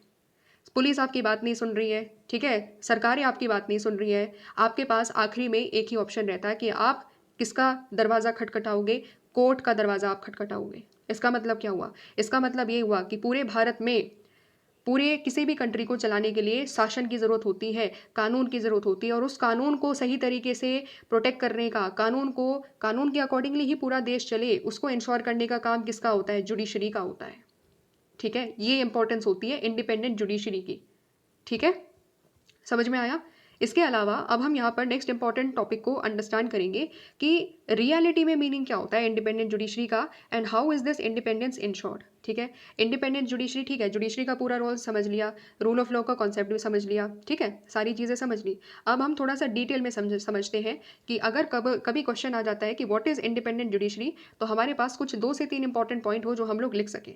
पुलिस आपकी बात नहीं सुन रही है, ठीक है, सरकारें आपकी बात नहीं सुन रही है। आपके पास आखिरी में एक ही ऑप्शन रहता है कि आप किसका दरवाज़ा खटखटाओगे, कोर्ट का दरवाज़ा आप खटखटाओगे। इसका मतलब क्या हुआ, इसका मतलब ये हुआ कि पूरे भारत में पूरे किसी भी कंट्री को चलाने के लिए शासन की ज़रूरत होती है, कानून की ज़रूरत होती है। और उस कानून को सही तरीके से प्रोटेक्ट करने का, कानून के अकॉर्डिंगली ही पूरा देश चले, उसको इंश्योर करने का काम किसका होता है, जुडिशरी का होता है, ठीक है, ये इंपॉर्टेंस होती है इंडिपेंडेंट जुडिशरी की। ठीक है, समझ में आया? इसके अलावा अब हम यहाँ पर नेक्स्ट इंपॉर्टेंट टॉपिक को अंडरस्टैंड करेंगे कि रियलिटी में मीनिंग क्या होता है इंडिपेंडेंट जुडिशरी का, and how is this independence insured. ठीक है, इंडिपेंडेंट जुडिशरी, ठीक है, जुडिशरी का पूरा रोल समझ लिया, रूल ऑफ लॉ का कॉन्सेप्ट भी समझ लिया, ठीक है, सारी चीज़ें समझ ली। अब हम थोड़ा सा डिटेल में समझते हैं कि अगर कभी क्वेश्चन आ जाता है कि व्हाट इज इंडिपेंडेंट जुडिशरी, तो हमारे पास कुछ 2 से 3 इंपॉर्टेंट पॉइंट हो जो हम लोग लिख सकें।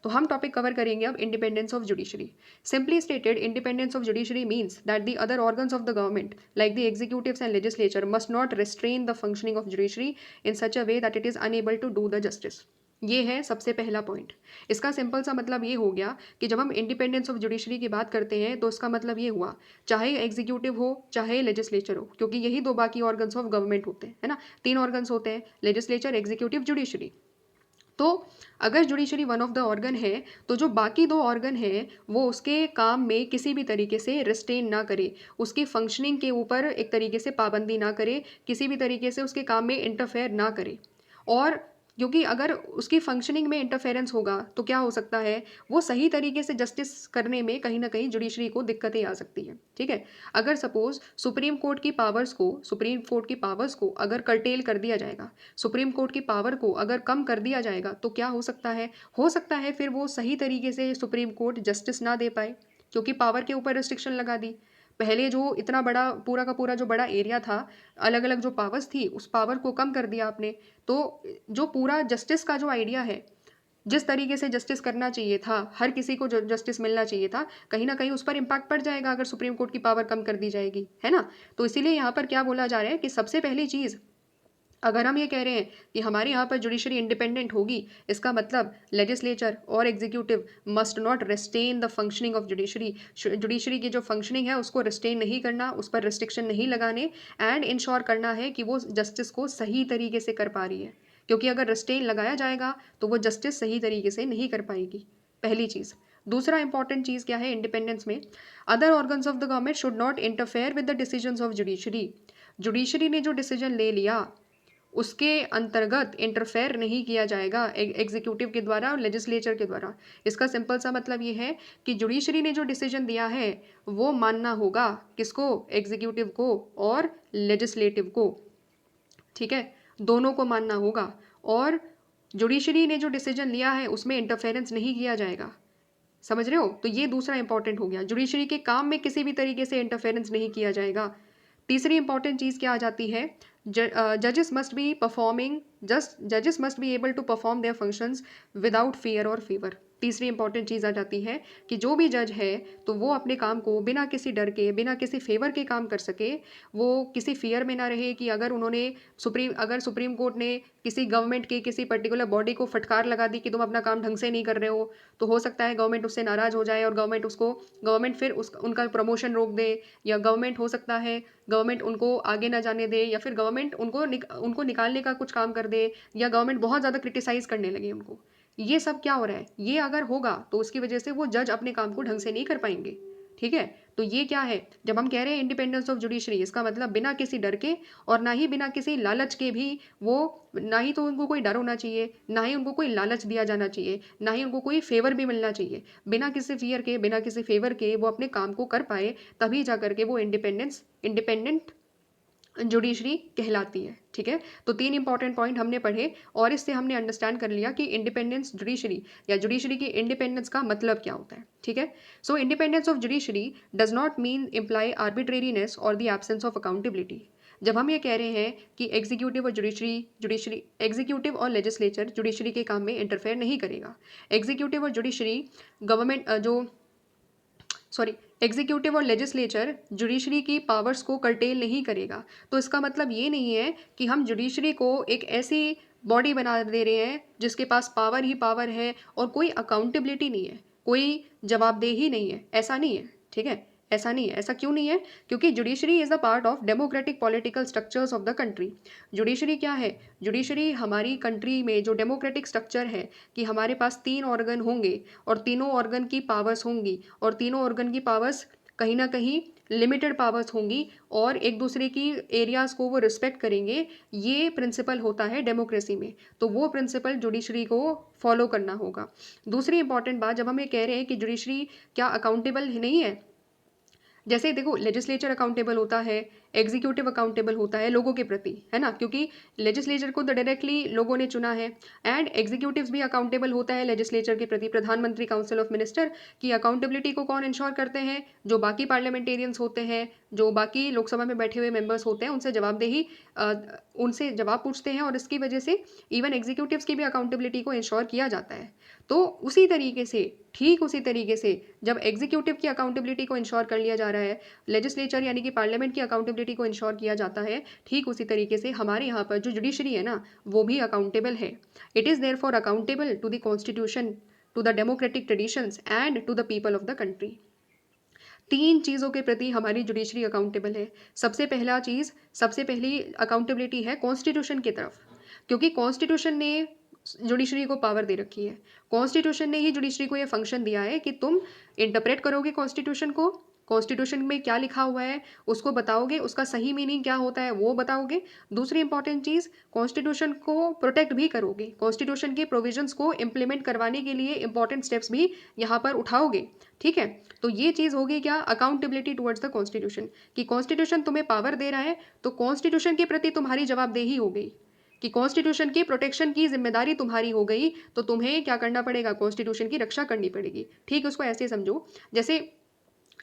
तो हम टॉपिक कवर करेंगे अब independence of judiciary. Simply stated, independence of judiciary means that the other organs of the government like the executives and legislature must not restrain the functioning of judiciary in such a way that it is unable to do the justice. ये है सबसे पहला point. इसका simple सा मतलब ये हो गया कि जब हम इंडिपेंडेंस ऑफ जुडिशरी की बात करते हैं तो इसका मतलब ये हुआ, चाहे एग्जीक्यूटिव हो चाहे लेजिस्लेचर हो, क्योंकि यही दो बाकी ऑर्गन्स ऑफ गवर्नमेंट होते हैं, है ना, 3 ऑर्गन्स होते हैं, लेजिस्लेचर, एग्जीक्यूटिव, जुडिशरी। तो अगर judiciary one of the organ है तो जो बाकी 2 ऑर्गन है वो उसके काम में किसी भी तरीके से रिस्ट्रेन ना करे, उसकी फंक्शनिंग के ऊपर एक तरीके से पाबंदी ना करे, किसी भी तरीके से उसके काम में इंटरफेयर ना करे। और क्योंकि अगर उसकी फंक्शनिंग में इंटरफेरेंस होगा तो क्या हो सकता है, वो सही तरीके से जस्टिस करने में कहीं ना कहीं जुडिशरी को दिक्कतें आ सकती है। ठीक है, अगर सपोज सुप्रीम कोर्ट की पावर्स को अगर कर्टेल कर दिया जाएगा, सुप्रीम कोर्ट की पावर को अगर कम कर दिया जाएगा, तो क्या हो सकता है फिर वो सही तरीके से सुप्रीम कोर्ट जस्टिस ना दे पाए, क्योंकि पावर के ऊपर रिस्ट्रिक्शन लगा दी। पहले जो इतना बड़ा पूरा का पूरा जो बड़ा एरिया था, अलग अलग जो पावर्स थी, उस पावर को कम कर दिया आपने। तो जो पूरा जस्टिस का जो आइडिया है, जिस तरीके से जस्टिस करना चाहिए था, हर किसी को जो जस्टिस मिलना चाहिए था, कहीं ना कहीं उस पर इम्पैक्ट पड़ जाएगा अगर सुप्रीम कोर्ट की पावर कम कर दी जाएगी, है ना। तो इसीलिए यहाँ पर क्या बोला जा रहा है कि सबसे पहली चीज़, अगर हम ये कह रहे हैं कि हमारे यहाँ पर जुडिशरी इंडिपेंडेंट होगी, इसका मतलब लेजिस्लेचर और executive must not restrain the functioning of judiciary. Judiciary की जो फंक्शनिंग है उसको रिस्ट्रेन नहीं करना, उस पर रिस्ट्रिक्शन नहीं लगाने, एंड इंश्योर करना है कि वो जस्टिस को सही तरीके से कर पा रही है, क्योंकि अगर रिस्ट्रेन लगाया जाएगा तो वो जस्टिस सही तरीके से नहीं कर पाएगी, पहली चीज़। दूसरा इंपॉर्टेंट चीज़ क्या है इंडिपेंडेंस में, other organs of the government should not interfere with the decisions of judiciary. Judiciary ने जो डिसीजन ले लिया उसके अंतर्गत इंटरफेयर नहीं किया जाएगा एग्जीक्यूटिव के द्वारा और लेजिस्लेचर के द्वारा। इसका सिंपल सा मतलब ये है कि जुडिशरी ने जो डिसीजन दिया है वो मानना होगा किसको, एग्जीक्यूटिव को और लेजिस्लेटिव को। ठीक है, दोनों को मानना होगा, और जुडिशरी ने जो डिसीजन लिया है उसमें इंटरफेरेंस नहीं किया जाएगा। समझ रहे हो? तो ये दूसरा इंपॉर्टेंट हो गया, जुडिशरी के काम में किसी भी तरीके से इंटरफेरेंस नहीं किया जाएगा। तीसरी इंपॉर्टेंट चीज़ क्या आ जाती है, जजेस मस्ट बी परफॉर्मिंग जजेस must be able to perform their functions without fear और फेवर। तीसरी इंपॉर्टेंट चीज़ आ जाती है कि जो भी जज है तो वो अपने काम को बिना किसी डर के, बिना किसी फेवर के काम कर सके, वो किसी फियर में ना रहे कि अगर सुप्रीम कोर्ट ने किसी गवर्नमेंट के किसी पर्टिकुलर बॉडी को फटकार लगा दी कि तुम अपना काम ढंग से नहीं कर रहे हो, तो हो सकता है गवर्नमेंट उससे नाराज़ हो जाए और गवर्नमेंट फिर उनका प्रमोशन रोक दे, या गवर्नमेंट उनको आगे ना जाने दे, या फिर गवर्नमेंट उनको निकालने का कुछ काम कर दे, या गवर्नमेंट बहुत ज़्यादा क्रिटिसाइज़ करने लगे उनको। ये सब क्या हो रहा है, ये अगर होगा तो उसकी वजह से वो जज अपने काम को ढंग से नहीं कर पाएंगे। ठीक है, तो ये क्या है, जब हम कह रहे हैं इंडिपेंडेंस ऑफ जुडिशरी, इसका मतलब बिना किसी डर के और ना ही बिना किसी लालच के भी वो, ना ही तो उनको कोई डर होना चाहिए, ना ही उनको कोई लालच दिया जाना चाहिए, ना ही उनको कोई फेवर भी मिलना चाहिए। बिना किसी फियर के, बिना किसी फेवर के वो अपने काम को कर पाए, तभी जा करके वो इंडिपेंडेंट जुडिशरी कहलाती है। ठीक है, तो 3 इंपॉर्टेंट पॉइंट हमने पढ़े और इससे हमने अंडरस्टैंड कर लिया कि इंडिपेंडेंस जुडिशरी या जुडिशरी की इंडिपेंडेंस का मतलब क्या होता है। ठीक है, so independence of judiciary does not mean imply arbitrariness और द एब्सेंस ऑफ अकाउंटेबिलिटी। जब हम ये कह रहे हैं कि एग्जीक्यूटिव और लेजिस्लेचर जुडिशरी के काम में इंटरफेयर नहीं करेगा, एग्जीक्यूटिव और जुडिशरी गवर्नमेंट एग्जीक्यूटिव और लेजिस्लेचर जुडिशरी की पावर्स को कर्टेल नहीं करेगा, तो इसका मतलब ये नहीं है कि हम जुडिशरी को एक ऐसी बॉडी बना दे रहे हैं जिसके पास पावर ही पावर है और कोई अकाउंटेबिलिटी नहीं है, कोई जवाबदेही नहीं है, ऐसा नहीं है। ठीक है, ऐसा नहीं है। ऐसा क्यों नहीं है? क्योंकि judiciary is a part of democratic political structures of the country. Judiciary क्या है? जुडिशरी हमारी कंट्री में जो डेमोक्रेटिक स्ट्रक्चर है कि हमारे पास 3 ऑर्गन होंगे और तीनों ऑर्गन की पावर्स होंगी, और तीनों ऑर्गन की पावर्स कहीं ना कहीं लिमिटेड पावर्स होंगी और एक दूसरे की एरियाज़ को वो रिस्पेक्ट करेंगे। ये प्रिंसिपल होता है डेमोक्रेसी में, तो वो प्रिंसिपल जुडिशरी को फॉलो करना होगा। दूसरी इंपॉर्टेंट बात, जब हम ये कह रहे हैं कि जुडिशरी क्या अकाउंटेबल नहीं है, जैसे देखो लेजिस्लेचर अकाउंटेबल होता है, एग्जीक्यूटिव अकाउंटेबल होता है लोगों के प्रति, है ना, क्योंकि लेजिस्लेचर को तो डायरेक्टली लोगों ने चुना है। एंड एग्जीक्यूटिव भी अकाउंटेबल होता है लेजिस्लेचर के प्रति, प्रधानमंत्री, काउंसिल ऑफ मिनिस्टर की अकाउंटेबिलिटी को कौन इंश्योर करते हैं? जो बाकी पार्लियामेंटेरियंस होते हैं, जो बाकी लोकसभा में बैठे हुए मेंबर्स होते हैं, उनसे जवाबदेही उनसे जवाब पूछते हैं, और इसकी वजह से इवन एग्जीक्यूटिव्स की भी अकाउंटेबिलिटी को इंश्योर किया जाता है। तो उसी तरीके से, ठीक उसी तरीके से, जब एग्जीक्यूटिव की अकाउंटेबिलिटी को इंश्योर कर लिया जा रहा है, लेजिस्लेचर यानी कि पार्लियामेंट की अकाउंटेबिलिटी को इंश्योर किया जाता है, ठीक उसी तरीके से हमारे यहाँ पर जो जुडिशरी है ना, वो भी अकाउंटेबल है। It is therefore accountable to the constitution, to the democratic traditions and to the people of the country. 3 चीज़ों के प्रति हमारी जुडिशरी अकाउंटेबल है। सबसे पहली अकाउंटेबिलिटी है कॉन्स्टिट्यूशन की तरफ, क्योंकि कॉन्स्टिट्यूशन ने जुडिशरी को पावर दे रखी है। कॉन्स्टिट्यूशन ने ही जुडिशरी को ये फंक्शन दिया है कि तुम इंटरप्रेट करोगे कॉन्स्टिट्यूशन को, कॉन्स्टिट्यूशन में क्या लिखा हुआ है उसको बताओगे, उसका सही मीनिंग क्या होता है वो बताओगे। दूसरी इंपॉर्टेंट चीज़, कॉन्स्टिट्यूशन को प्रोटेक्ट भी करोगे, कॉन्स्टिट्यूशन के प्रोविजंस को इम्प्लीमेंट करवाने के लिए इंपॉर्टेंट स्टेप्स भी यहाँ पर उठाओगे। ठीक है, तो ये चीज़ होगी क्या, अकाउंटेबिलिटी टुवर्ड्स द कॉन्स्टिट्यूशन, कि कॉन्स्टिट्यूशन तुम्हें पावर दे रहा है तो कॉन्स्टिट्यूशन के प्रति तुम्हारी जवाबदेही हो गई, कि कॉन्स्टिट्यूशन की प्रोटेक्शन की जिम्मेदारी तुम्हारी हो गई, तो तुम्हें क्या करना पड़ेगा, कॉन्स्टिट्यूशन की रक्षा करनी पड़ेगी। ठीक, उसको ऐसे समझो, जैसे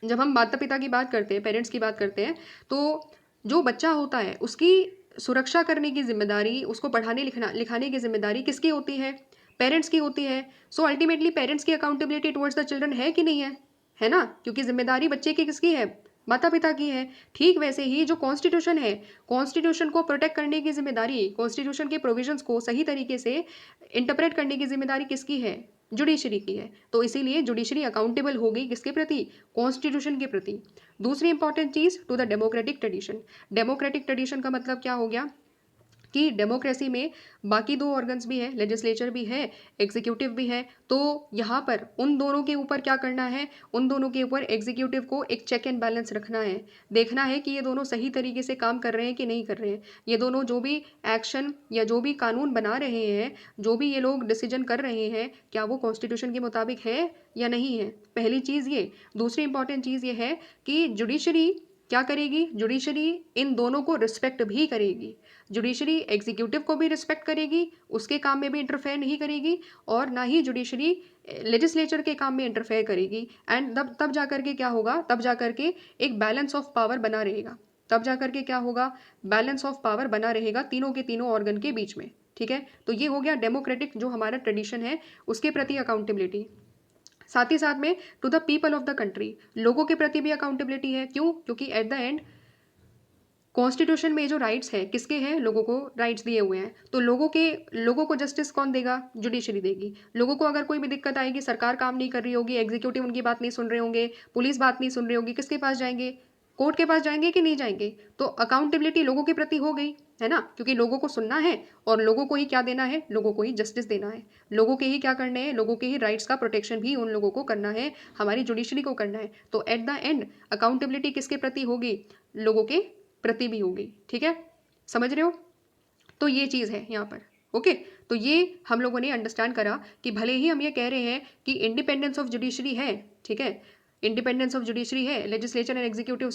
जब हम माता पिता की बात करते हैं, पेरेंट्स की बात करते हैं, तो जो बच्चा होता है उसकी सुरक्षा करने की जिम्मेदारी, उसको पढ़ाने लिखाने की जिम्मेदारी किसकी होती है, पेरेंट्स की होती है। सो अल्टीमेटली पेरेंट्स की अकाउंटेबिलिटी टुवर्ड्स द चिल्ड्रन है कि नहीं है ना, क्योंकि जिम्मेदारी बच्चे की किसकी है, माता पिता की है। ठीक वैसे ही जो कॉन्स्टिट्यूशन है, कॉन्स्टिट्यूशन को प्रोटेक्ट करने की जिम्मेदारी, कॉन्स्टिट्यूशन के प्रोविजंस को सही तरीके से इंटरप्रेट करने की जिम्मेदारी किसकी है, जुडिशरी की है। तो इसीलिए जुडिशरी अकाउंटेबल होगी किसके प्रति, कॉन्स्टिट्यूशन के प्रति। दूसरी इंपॉर्टेंट चीज़, to the democratic tradition. Democratic tradition का मतलब क्या हो गया कि डेमोक्रेसी में बाकी 2 ऑर्गन्स भी हैं, लेजिस्लेचर भी है, एग्जीक्यूटिव भी है। तो यहाँ पर उन दोनों के ऊपर क्या करना है, उन दोनों के ऊपर एग्जीक्यूटिव को एक चेक एंड बैलेंस रखना है, देखना है कि ये दोनों सही तरीके से काम कर रहे हैं कि नहीं कर रहे हैं। ये दोनों जो भी एक्शन या जो भी कानून बना रहे हैं, जो भी ये लोग डिसीजन कर रहे हैं, क्या वो कॉन्स्टिट्यूशन के मुताबिक है या नहीं है, पहली चीज़ ये। दूसरी इंपॉर्टेंट चीज़ ये है कि जुडिशरी क्या करेगी, जुडिशरी इन दोनों को रिस्पेक्ट भी करेगी। जुडिशरी एग्जीक्यूटिव को भी रिस्पेक्ट करेगी, उसके काम में भी इंटरफेयर नहीं करेगी, और ना ही जुडिशरी लेजिस्लेचर के काम में इंटरफेयर करेगी। एंड तब जा कर के क्या होगा, तब जा कर के एक बैलेंस ऑफ पावर बना रहेगा, तब जा कर के क्या होगा, बैलेंस ऑफ पावर बना रहेगा तीनों के तीनों ऑर्गन के बीच में। ठीक है, तो ये हो गया डेमोक्रेटिक जो हमारा ट्रेडिशन है उसके प्रति अकाउंटेबिलिटी। साथ ही साथ में to the people of the country, लोगों के प्रति भी अकाउंटेबिलिटी है। क्यों, क्योंकि एट द एंड कॉन्स्टिट्यूशन में जो राइट्स है किसके हैं, लोगों को राइट्स दिए हुए हैं, तो लोगों को जस्टिस कौन देगा, जुडिशरी देगी। लोगों को अगर कोई भी दिक्कत आएगी, सरकार काम नहीं कर रही होगी, एग्जीक्यूटिव उनकी बात नहीं सुन रहे होंगे, पुलिस बात नहीं सुन रही होगी, किसके पास जाएंगे, कोर्ट के पास जाएंगे कि नहीं जाएंगे। तो अकाउंटेबिलिटी लोगों के प्रति हो गई, है ना, क्योंकि लोगों को सुनना है और लोगों को ही क्या देना है, लोगों को ही जस्टिस देना है, लोगों के ही क्या करने हैं, लोगों के ही राइट्स का प्रोटेक्शन भी उन लोगों को करना है, हमारी जुडिशरी को करना है। तो एट द एंड अकाउंटेबिलिटी किसके प्रति होगी, लोगों के प्रति भी होगी। ठीक है, समझ रहे हो, तो ये चीज़ है यहाँ पर। ओके, तो ये हम लोगों ने अंडरस्टैंड करा कि भले ही हम ये कह रहे हैं कि इंडिपेंडेंस ऑफ जुडिशरी है, ठीक है, इंडिपेंडेंस ऑफ जुडिशरी है, legislature and executive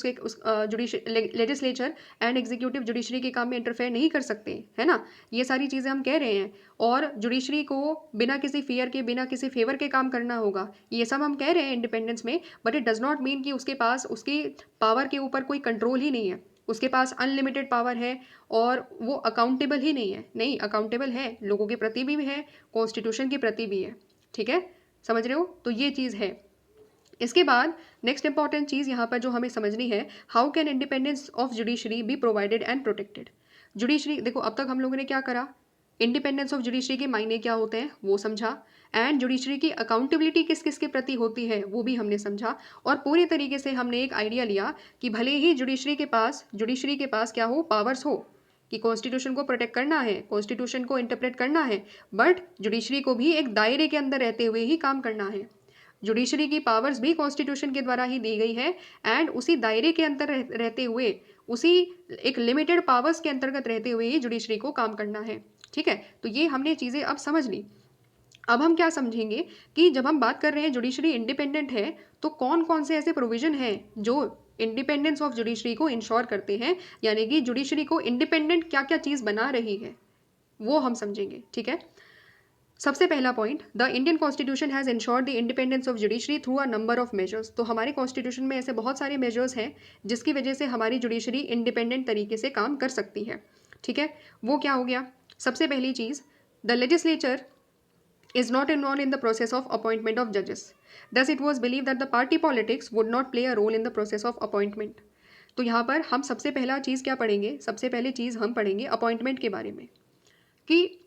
legislature and executive judiciary के काम में इंटरफेयर नहीं कर सकते, है ना, ये सारी चीज़ें हम कह रहे हैं। और जुडिशरी को बिना किसी फियर के, बिना किसी फेवर के काम करना होगा, ये सब हम कह रहे हैं इंडिपेंडेंस में। But it does not mean कि उसके पास उसकी पावर के ऊपर कोई कंट्रोल ही नहीं है, उसके पास अनलिमिटेड पावर है और वो अकाउंटेबल ही नहीं है। नहीं, अकाउंटेबल है, लोगों के प्रति भी है, कॉन्स्टिट्यूशन के प्रति भी है। ठीक है, समझ रहे हो, तो ये चीज़ है। इसके बाद नेक्स्ट इंपॉर्टेंट चीज़ यहाँ पर जो हमें समझनी है, how can independence of judiciary be provided and protected. Judiciary, देखो अब तक हम लोगों ने क्या करा, इंडिपेंडेंस ऑफ जुडिशरी के मायने क्या होते हैं वो समझा, एंड जुडिशरी की अकाउंटेबिलिटी किस किस के प्रति होती है वो भी हमने समझा, और पूरी तरीके से हमने एक आइडिया लिया कि भले ही जुडिशरी के पास क्या हो, पावर्स हो, कि कॉन्स्टिट्यूशन को प्रोटेक्ट करना है, कॉन्स्टिट्यूशन को इंटरप्रेट करना है, बट जुडिशरी को भी एक दायरे के अंदर रहते हुए ही काम करना है। जुडिशरी की पावर्स भी कॉन्स्टिट्यूशन के द्वारा ही दी गई है एंड उसी दायरे के अंतर रहते हुए, उसी एक लिमिटेड पावर्स के अंतर्गत रहते हुए ही जुडिशरी को काम करना है। ठीक है, तो ये हमने चीज़ें अब समझ ली। अब हम क्या समझेंगे कि जब हम बात कर रहे हैं जुडिशरी इंडिपेंडेंट है, तो कौन कौन से ऐसे प्रोविजन हैं जो इंडिपेंडेंस ऑफ जुडिशरी को इंश्योर करते हैं, यानी कि जुडिशरी को इंडिपेंडेंट क्या क्या चीज़ बना रही है वो हम समझेंगे। ठीक है, सबसे पहला point, the Indian constitution has insured the independence of judiciary through a number of measures. तो हमारे कॉन्स्टिट्यूशन में ऐसे बहुत सारे मेजर्स हैं जिसकी वजह से हमारी जुडिशरी इंडिपेंडेंट तरीके से काम कर सकती है। ठीक है, वो क्या हो गया? सबसे पहली चीज़, the legislature is not involved in the process of appointment of judges. Thus, it was believed that the party politics would not play a role in the process of appointment. तो यहाँ पर हम सबसे पहला चीज़ क्या पढ़ेंगे? सबसे पहली चीज़ हम पढ़ेंगे अपॉइंटमेंट के बारे में, कि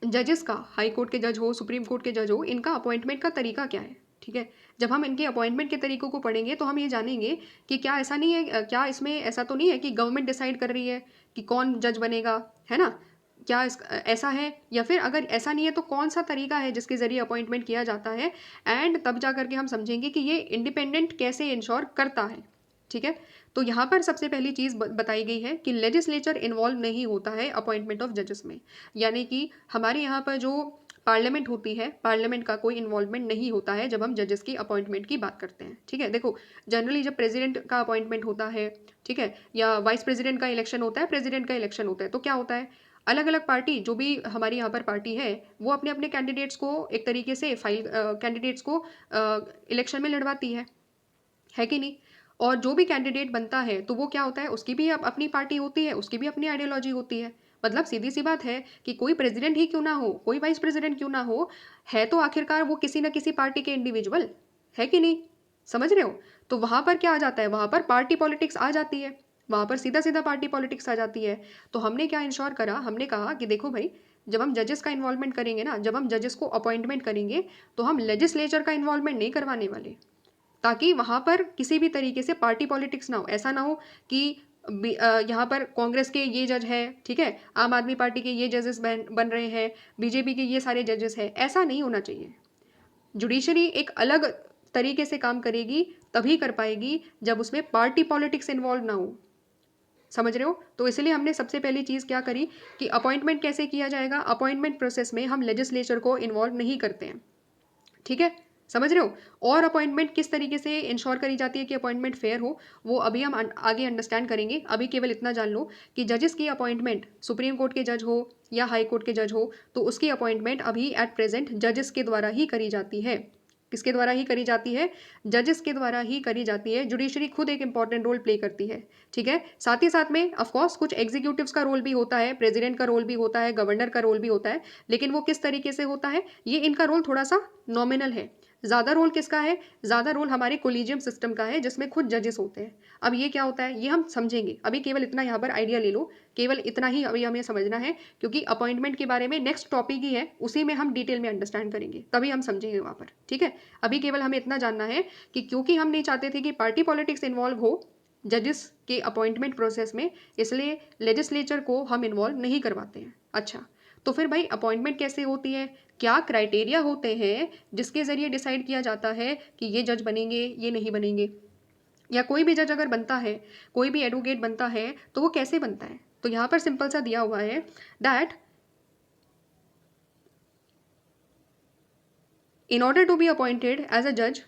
जजेस का, हाई कोर्ट के जज हो, सुप्रीम कोर्ट के जज हो, इनका अपॉइंटमेंट का तरीका क्या है। ठीक है, जब हम इनके अपॉइंटमेंट के तरीकों को पढ़ेंगे तो हम ये जानेंगे कि क्या ऐसा नहीं है, क्या इसमें ऐसा तो नहीं है कि गवर्नमेंट डिसाइड कर रही है कि कौन जज बनेगा, है ना? क्या ऐसा है, या फिर अगर ऐसा नहीं है तो कौन सा तरीका है जिसके ज़रिए अपॉइंटमेंट किया जाता है, एंड तब जा करके हम समझेंगे कि ये इंडिपेंडेंट कैसे इंश्योर करता है। ठीक है, तो यहाँ पर सबसे पहली चीज़ बताई गई है कि लेजिस्लेचर इन्वॉल्व नहीं होता है अपॉइंटमेंट ऑफ जजेस में, यानी कि हमारे यहाँ पर जो पार्लियामेंट होती है, पार्लियामेंट का कोई इन्वॉल्वमेंट नहीं होता है जब हम जजेस की अपॉइंटमेंट की बात करते हैं। ठीक है, देखो जनरली जब प्रेसिडेंट का अपॉइंटमेंट होता है, ठीक है, या वाइस प्रेसिडेंट का इलेक्शन होता है, प्रेसिडेंट का इलेक्शन होता है, तो क्या होता है, अलग अलग पार्टी, जो भी हमारी यहाँ पर पार्टी है, वो अपने अपने कैंडिडेट्स को एक तरीके से कैंडिडेट्स को इलेक्शन में लड़वाती है कि नहीं? और जो भी कैंडिडेट बनता है तो वो क्या होता है, उसकी भी अपनी पार्टी होती है, उसकी भी अपनी आइडियोलॉजी होती है। मतलब सीधी सी बात है कि कोई प्रेसिडेंट ही क्यों ना हो, कोई वाइस प्रेसिडेंट क्यों ना हो, है तो आखिरकार वो किसी ना किसी पार्टी के इंडिविजुअल, है कि नहीं? समझ रहे हो? तो वहाँ पर क्या आ जाता है, वहाँ पर पार्टी पॉलिटिक्स आ जाती है, वहाँ पर सीधा सीधा पार्टी पॉलिटिक्स आ जाती है। तो हमने क्या इंश्योर करा, हमने कहा कि देखो भाई, जब हम जजेस का इन्वॉल्वमेंट करेंगे ना, जब हम जजेस को अपॉइंटमेंट करेंगे, तो हम लेजिस्लेचर का इन्वॉल्वमेंट नहीं करवाने वाले, ताकि वहाँ पर किसी भी तरीके से पार्टी पॉलिटिक्स ना हो। ऐसा ना हो कि यहाँ पर कांग्रेस के ये जज है, ठीक है, आम आदमी पार्टी के ये जजेस बन रहे हैं, बीजेपी के ये सारे जजेस हैं, ऐसा नहीं होना चाहिए। जुडिशरी एक अलग तरीके से काम करेगी, तभी कर पाएगी जब उसमें पार्टी पॉलिटिक्स इन्वॉल्व ना हो। समझ रहे हो? तो इसलिए हमने सबसे पहली चीज़ क्या करी कि अपॉइंटमेंट कैसे किया जाएगा, अपॉइंटमेंट प्रोसेस में हम लेजिस्लेचर को इन्वॉल्व नहीं करते हैं। ठीक है, समझ रहे हो? और अपॉइंटमेंट किस तरीके से इंश्योर करी जाती है कि अपॉइंटमेंट फेयर हो, वो अभी हम आगे अंडरस्टैंड करेंगे। अभी केवल इतना जान लो कि जजेस की अपॉइंटमेंट, सुप्रीम कोर्ट के जज हो या हाई कोर्ट के जज हो, तो उसकी अपॉइंटमेंट अभी एट प्रेजेंट जजेस के द्वारा ही करी जाती है। किसके द्वारा ही करी जाती है? जजेस के द्वारा ही करी जाती है। जुडिशरी खुद एक इंपॉर्टेंट रोल प्ले करती है। ठीक है, साथ ही साथ में ऑफकोर्स कुछ एग्जीक्यूटिव्स का रोल भी होता है, प्रेसिडेंट का रोल भी होता है, गवर्नर का रोल भी होता है, लेकिन वो किस तरीके से होता है, ये इनका रोल थोड़ा सा नॉमिनल है। ज़्यादा रोल किसका है? ज़्यादा रोल हमारे कोलिजियम सिस्टम का है, जिसमें खुद जजेस होते हैं। अब ये क्या होता है, ये हम समझेंगे। अभी केवल इतना यहाँ पर आइडिया ले लो, केवल इतना ही अभी हमें समझना है, क्योंकि अपॉइंटमेंट के बारे में नेक्स्ट टॉपिक ही है, उसी में हम डिटेल में अंडरस्टैंड करेंगे, तभी हम समझेंगे वहाँ पर। ठीक है, अभी केवल हमें इतना जानना है कि क्योंकि हम नहीं चाहते थे कि पार्टी पॉलिटिक्स इन्वॉल्व हो जजेस के अपॉइंटमेंट प्रोसेस में, इसलिए लेजिस्लेचर को हम इन्वॉल्व नहीं करवाते हैं। अच्छा, तो फिर भाई अपॉइंटमेंट कैसे होती है, क्या क्राइटेरिया होते हैं जिसके ज़रिए डिसाइड किया जाता है कि ये जज बनेंगे, ये नहीं बनेंगे, या कोई भी जज अगर बनता है, कोई भी एडवोकेट बनता है, तो वो कैसे बनता है? तो यहाँ पर सिंपल सा दिया हुआ है that in order to be appointed as a judge,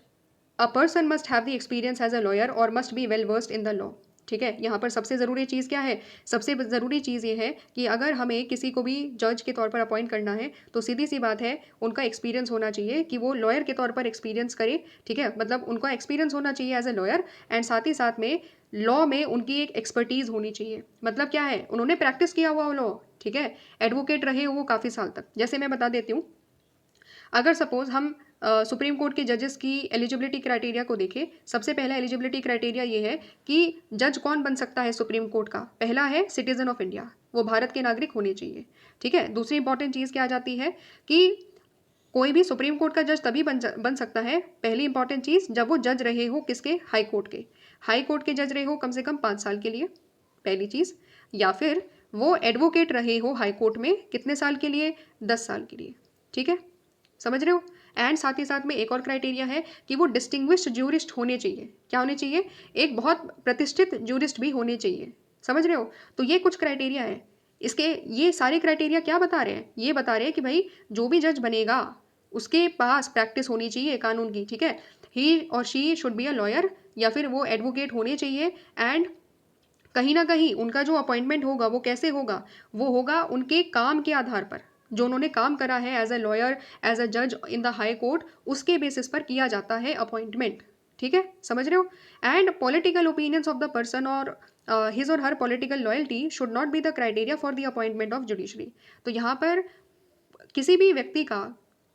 a person must have the experience as a lawyer or must be well versed in the law. ठीक है, यहाँ पर सबसे ज़रूरी चीज़ क्या है? सबसे ज़रूरी चीज़ ये है कि अगर हमें किसी को भी जज के तौर पर अपॉइंट करना है, तो सीधी सी बात है, उनका एक्सपीरियंस होना चाहिए कि वो लॉयर के तौर पर एक्सपीरियंस करे। ठीक है, मतलब उनका एक्सपीरियंस होना चाहिए एज ए लॉयर, एंड साथ ही साथ में लॉ में उनकी एक एक्सपर्टीज़ होनी चाहिए। मतलब क्या है, उन्होंने प्रैक्टिस किया हुआ लॉ। ठीक है, एडवोकेट रहे वो काफ़ी साल तक। जैसे मैं बता देती हूँ, अगर सपोज हम सुप्रीम कोर्ट के जजेस की एलिजिबिलिटी क्राइटेरिया को देखें, सबसे पहला एलिजिबिलिटी क्राइटेरिया ये है कि जज कौन बन सकता है सुप्रीम कोर्ट का। पहला है सिटीजन ऑफ इंडिया, वो भारत के नागरिक होने चाहिए। ठीक है, दूसरी इंपॉर्टेंट चीज़ क्या आ जाती है कि कोई भी सुप्रीम कोर्ट का जज तभी बन सकता है, पहली इंपॉर्टेंट चीज़, जब वो जज रहे हो किसके? हाई कोर्ट के। हाई कोर्ट के जज रहे हो कम से कम 5 साल के लिए, पहली चीज़। या फिर वो एडवोकेट रहे हो हाई कोर्ट में कितने साल के लिए? 10 साल के लिए। ठीक है, समझ रहे हो? एंड साथ ही साथ में एक और क्राइटेरिया है कि वो डिस्टिंग्विश्ड ज्यूरिस्ट होने चाहिए। क्या होने चाहिए? एक बहुत प्रतिष्ठित ज्यूरिस्ट भी होने चाहिए। समझ रहे हो? तो ये कुछ क्राइटेरिया है। इसके ये सारे क्राइटेरिया क्या बता रहे हैं? ये बता रहे हैं कि भाई जो भी जज बनेगा उसके पास प्रैक्टिस होनी चाहिए कानून की, ठीक है। ही और she should be a lawyer, या फिर वो एडवोकेट होने चाहिए। एंड कहीं ना कहीं उनका जो अपॉइंटमेंट होगा वो कैसे होगा? वो होगा उनके काम के आधार पर, जो उन्होंने काम करा है as a lawyer, as a जज इन द हाई कोर्ट, उसके बेसिस पर किया जाता है अपॉइंटमेंट। ठीक है, समझ रहे हो? And political opinions of the person और हिज और her political loyalty should not be the criteria for the appointment of judiciary. तो यहाँ पर किसी भी व्यक्ति का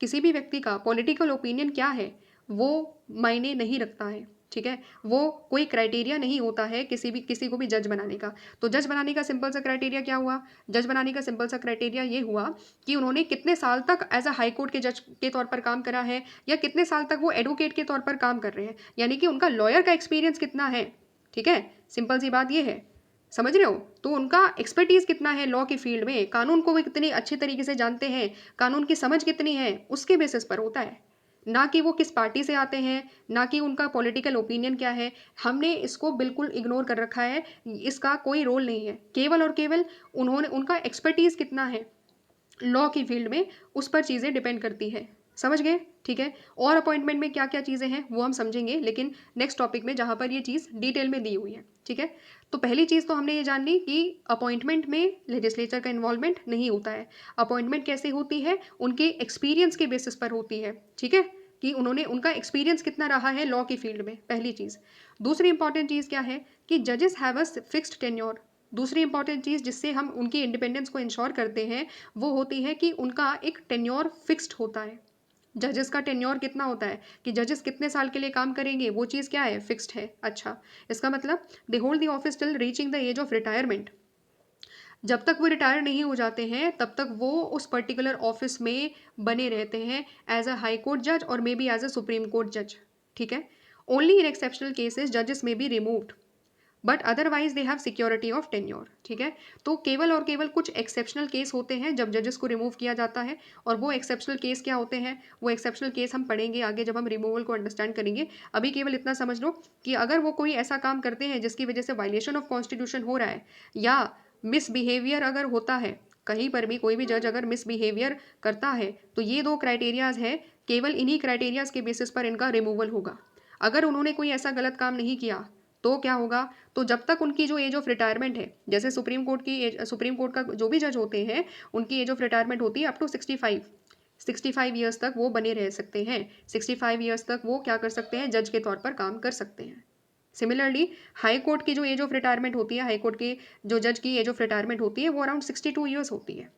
किसी भी व्यक्ति का पॉलिटिकल ओपिनियन क्या है वो मायने नहीं रखता है, ठीक है। वो कोई क्राइटेरिया नहीं होता है किसी को भी जज बनाने का। तो जज बनाने का सिंपल सा क्राइटेरिया क्या हुआ? जज बनाने का सिंपल सा क्राइटेरिया ये हुआ कि उन्होंने कितने साल तक एज अ हाई कोर्ट के जज के तौर पर काम करा है, या कितने साल तक वो एडवोकेट के तौर पर काम कर रहे हैं, यानी कि उनका लॉयर का एक्सपीरियंस कितना है। ठीक है, सिंपल सी बात ये है। समझ रहे हो? तो उनका एक्सपर्टीज कितना है लॉ के फील्ड में, कानून को वो कितनी अच्छे तरीके से जानते हैं, कानून की समझ कितनी है, उसके बेसिस पर होता है। ना कि वो किस पार्टी से आते हैं, ना कि उनका पॉलिटिकल ओपिनियन क्या है। हमने इसको बिल्कुल इग्नोर कर रखा है, इसका कोई रोल नहीं है। केवल और केवल उनका एक्सपर्टीज कितना है लॉ की फील्ड में, उस पर चीज़ें डिपेंड करती है। समझ गए? ठीक है। और अपॉइंटमेंट में क्या क्या चीज़ें हैं वो हम समझेंगे, लेकिन नेक्स्ट टॉपिक में, जहाँ पर ये चीज़ डिटेल में दी हुई है। ठीक है। तो पहली चीज़ तो हमने ये जान ली कि अपॉइंटमेंट में लेजिस्लेचर का इन्वॉल्वमेंट नहीं होता है। अपॉइंटमेंट कैसे होती है? उनके एक्सपीरियंस के बेसिस पर होती है। ठीक है, कि उनका एक्सपीरियंस कितना रहा है लॉ की फील्ड में, पहली चीज़। दूसरी इंपॉर्टेंट चीज़ क्या है कि जजेस हैव अ फिक्स्ड टेन्योर। दूसरी इंपॉर्टेंट चीज़ जिससे हम उनकी इंडिपेंडेंस को इंश्योर करते हैं वो होती है कि उनका एक टेन्योर फिक्स्ड होता है। जजेस का टेन्योर कितना होता है कि जजेस कितने साल के लिए काम करेंगे, वो चीज़ क्या है? फिक्स्ड है। अच्छा, इसका मतलब they hold the office till reaching the age of retirement. जब तक वो रिटायर नहीं हो जाते हैं तब तक वो उस पर्टिकुलर ऑफिस में बने रहते हैं एज अ हाई कोर्ट जज और may be as a supreme court जज। ठीक है। ओनली इन एक्सेप्शनल केसेस जजेस may be removed, but otherwise they have security of tenure. ठीक है। तो केवल और केवल कुछ एक्सेप्शनल केस होते हैं जब जजेस को रिमूव किया जाता है, और वो एक्सेप्शनल केस क्या होते हैं? वो एक्सेप्शनल केस हम पढ़ेंगे आगे जब हम रिमूवल को अंडरस्टैंड करेंगे। अभी केवल इतना समझ लो कि अगर वो कोई ऐसा काम करते हैं जिसकी वजह से वायलेशन ऑफ कॉन्स्टिट्यूशन हो रहा है, या मिसबिहेवियर अगर होता है, कहीं पर भी कोई भी जज अगर मिसबिहेवियर करता है, तो ये दो क्राइटेरियाज है, केवल इन्हीं क्राइटेरियाज के बेसिस पर इनका रिमूवल होगा। अगर उन्होंने कोई ऐसा गलत काम नहीं किया तो क्या होगा? तो जब तक उनकी जो एज ऑफ रिटायरमेंट है, जैसे सुप्रीम कोर्ट का जो भी जज होते हैं उनकी एज ऑफ रिटायरमेंट होती है अप टू 65 ईयर्स तक वो बने रह सकते हैं। 65 ईयर्स तक वो क्या कर सकते हैं? जज के तौर पर काम कर सकते हैं। सिमिलरली हाई कोर्ट की जो एज ऑफ रिटायरमेंट होती है, हाई कोर्ट की जो जज की एज ऑफ रिटायरमेंट होती है वो अराउंड 62 ईयर्स होती है।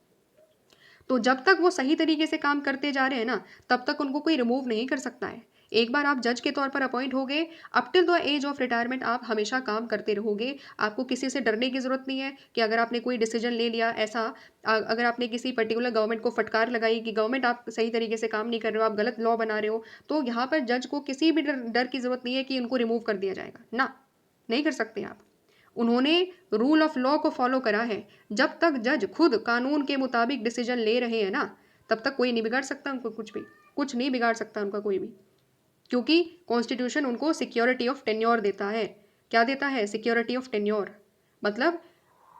तो जब तक वो सही तरीके से काम करते जा रहे हैं ना, तब तक उनको कोई रिमूव नहीं कर सकता है। एक बार आप जज के तौर पर अपॉइंट हो गए, up till the age of retirement आप हमेशा काम करते रहोगे। आपको किसी से डरने की ज़रूरत नहीं है कि अगर आपने कोई डिसीजन ले लिया ऐसा, अगर आपने किसी पर्टिकुलर गवर्नमेंट को फटकार लगाई कि गवर्नमेंट आप सही तरीके से काम नहीं कर रहे हो, आप गलत लॉ बना रहे हो, तो यहाँ पर जज को किसी भी डर की ज़रूरत नहीं है कि उनको रिमूव कर दिया जाएगा ना, नहीं कर सकते आप। उन्होंने रूल ऑफ लॉ को फॉलो करा है। जब तक जज खुद कानून के मुताबिक डिसीजन ले रहे हैं ना, तब तक कोई नहीं बिगाड़ सकता उनको, कुछ नहीं बिगाड़ सकता उनका कोई भी, क्योंकि कॉन्स्टिट्यूशन उनको सिक्योरिटी ऑफ टेन्योर देता है। क्या देता है? Security of tenure. मतलब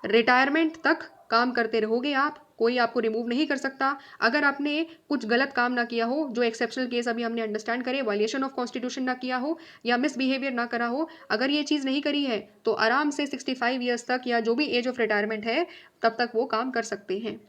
रिटायरमेंट तक काम करते रहोगे आप, कोई आपको रिमूव नहीं कर सकता। अगर आपने कुछ गलत काम ना किया हो, जो एक्सेप्शनल केस अभी हमने अंडरस्टैंड करे, वायलेशन ऑफ कॉन्स्टिट्यूशन ना किया हो या मिसबिहेवियर ना करा हो, अगर ये चीज़ नहीं करी है तो आराम से 65 ईयर्स तक या जो भी एज ऑफ रिटायरमेंट है तब तक वो काम कर सकते हैं।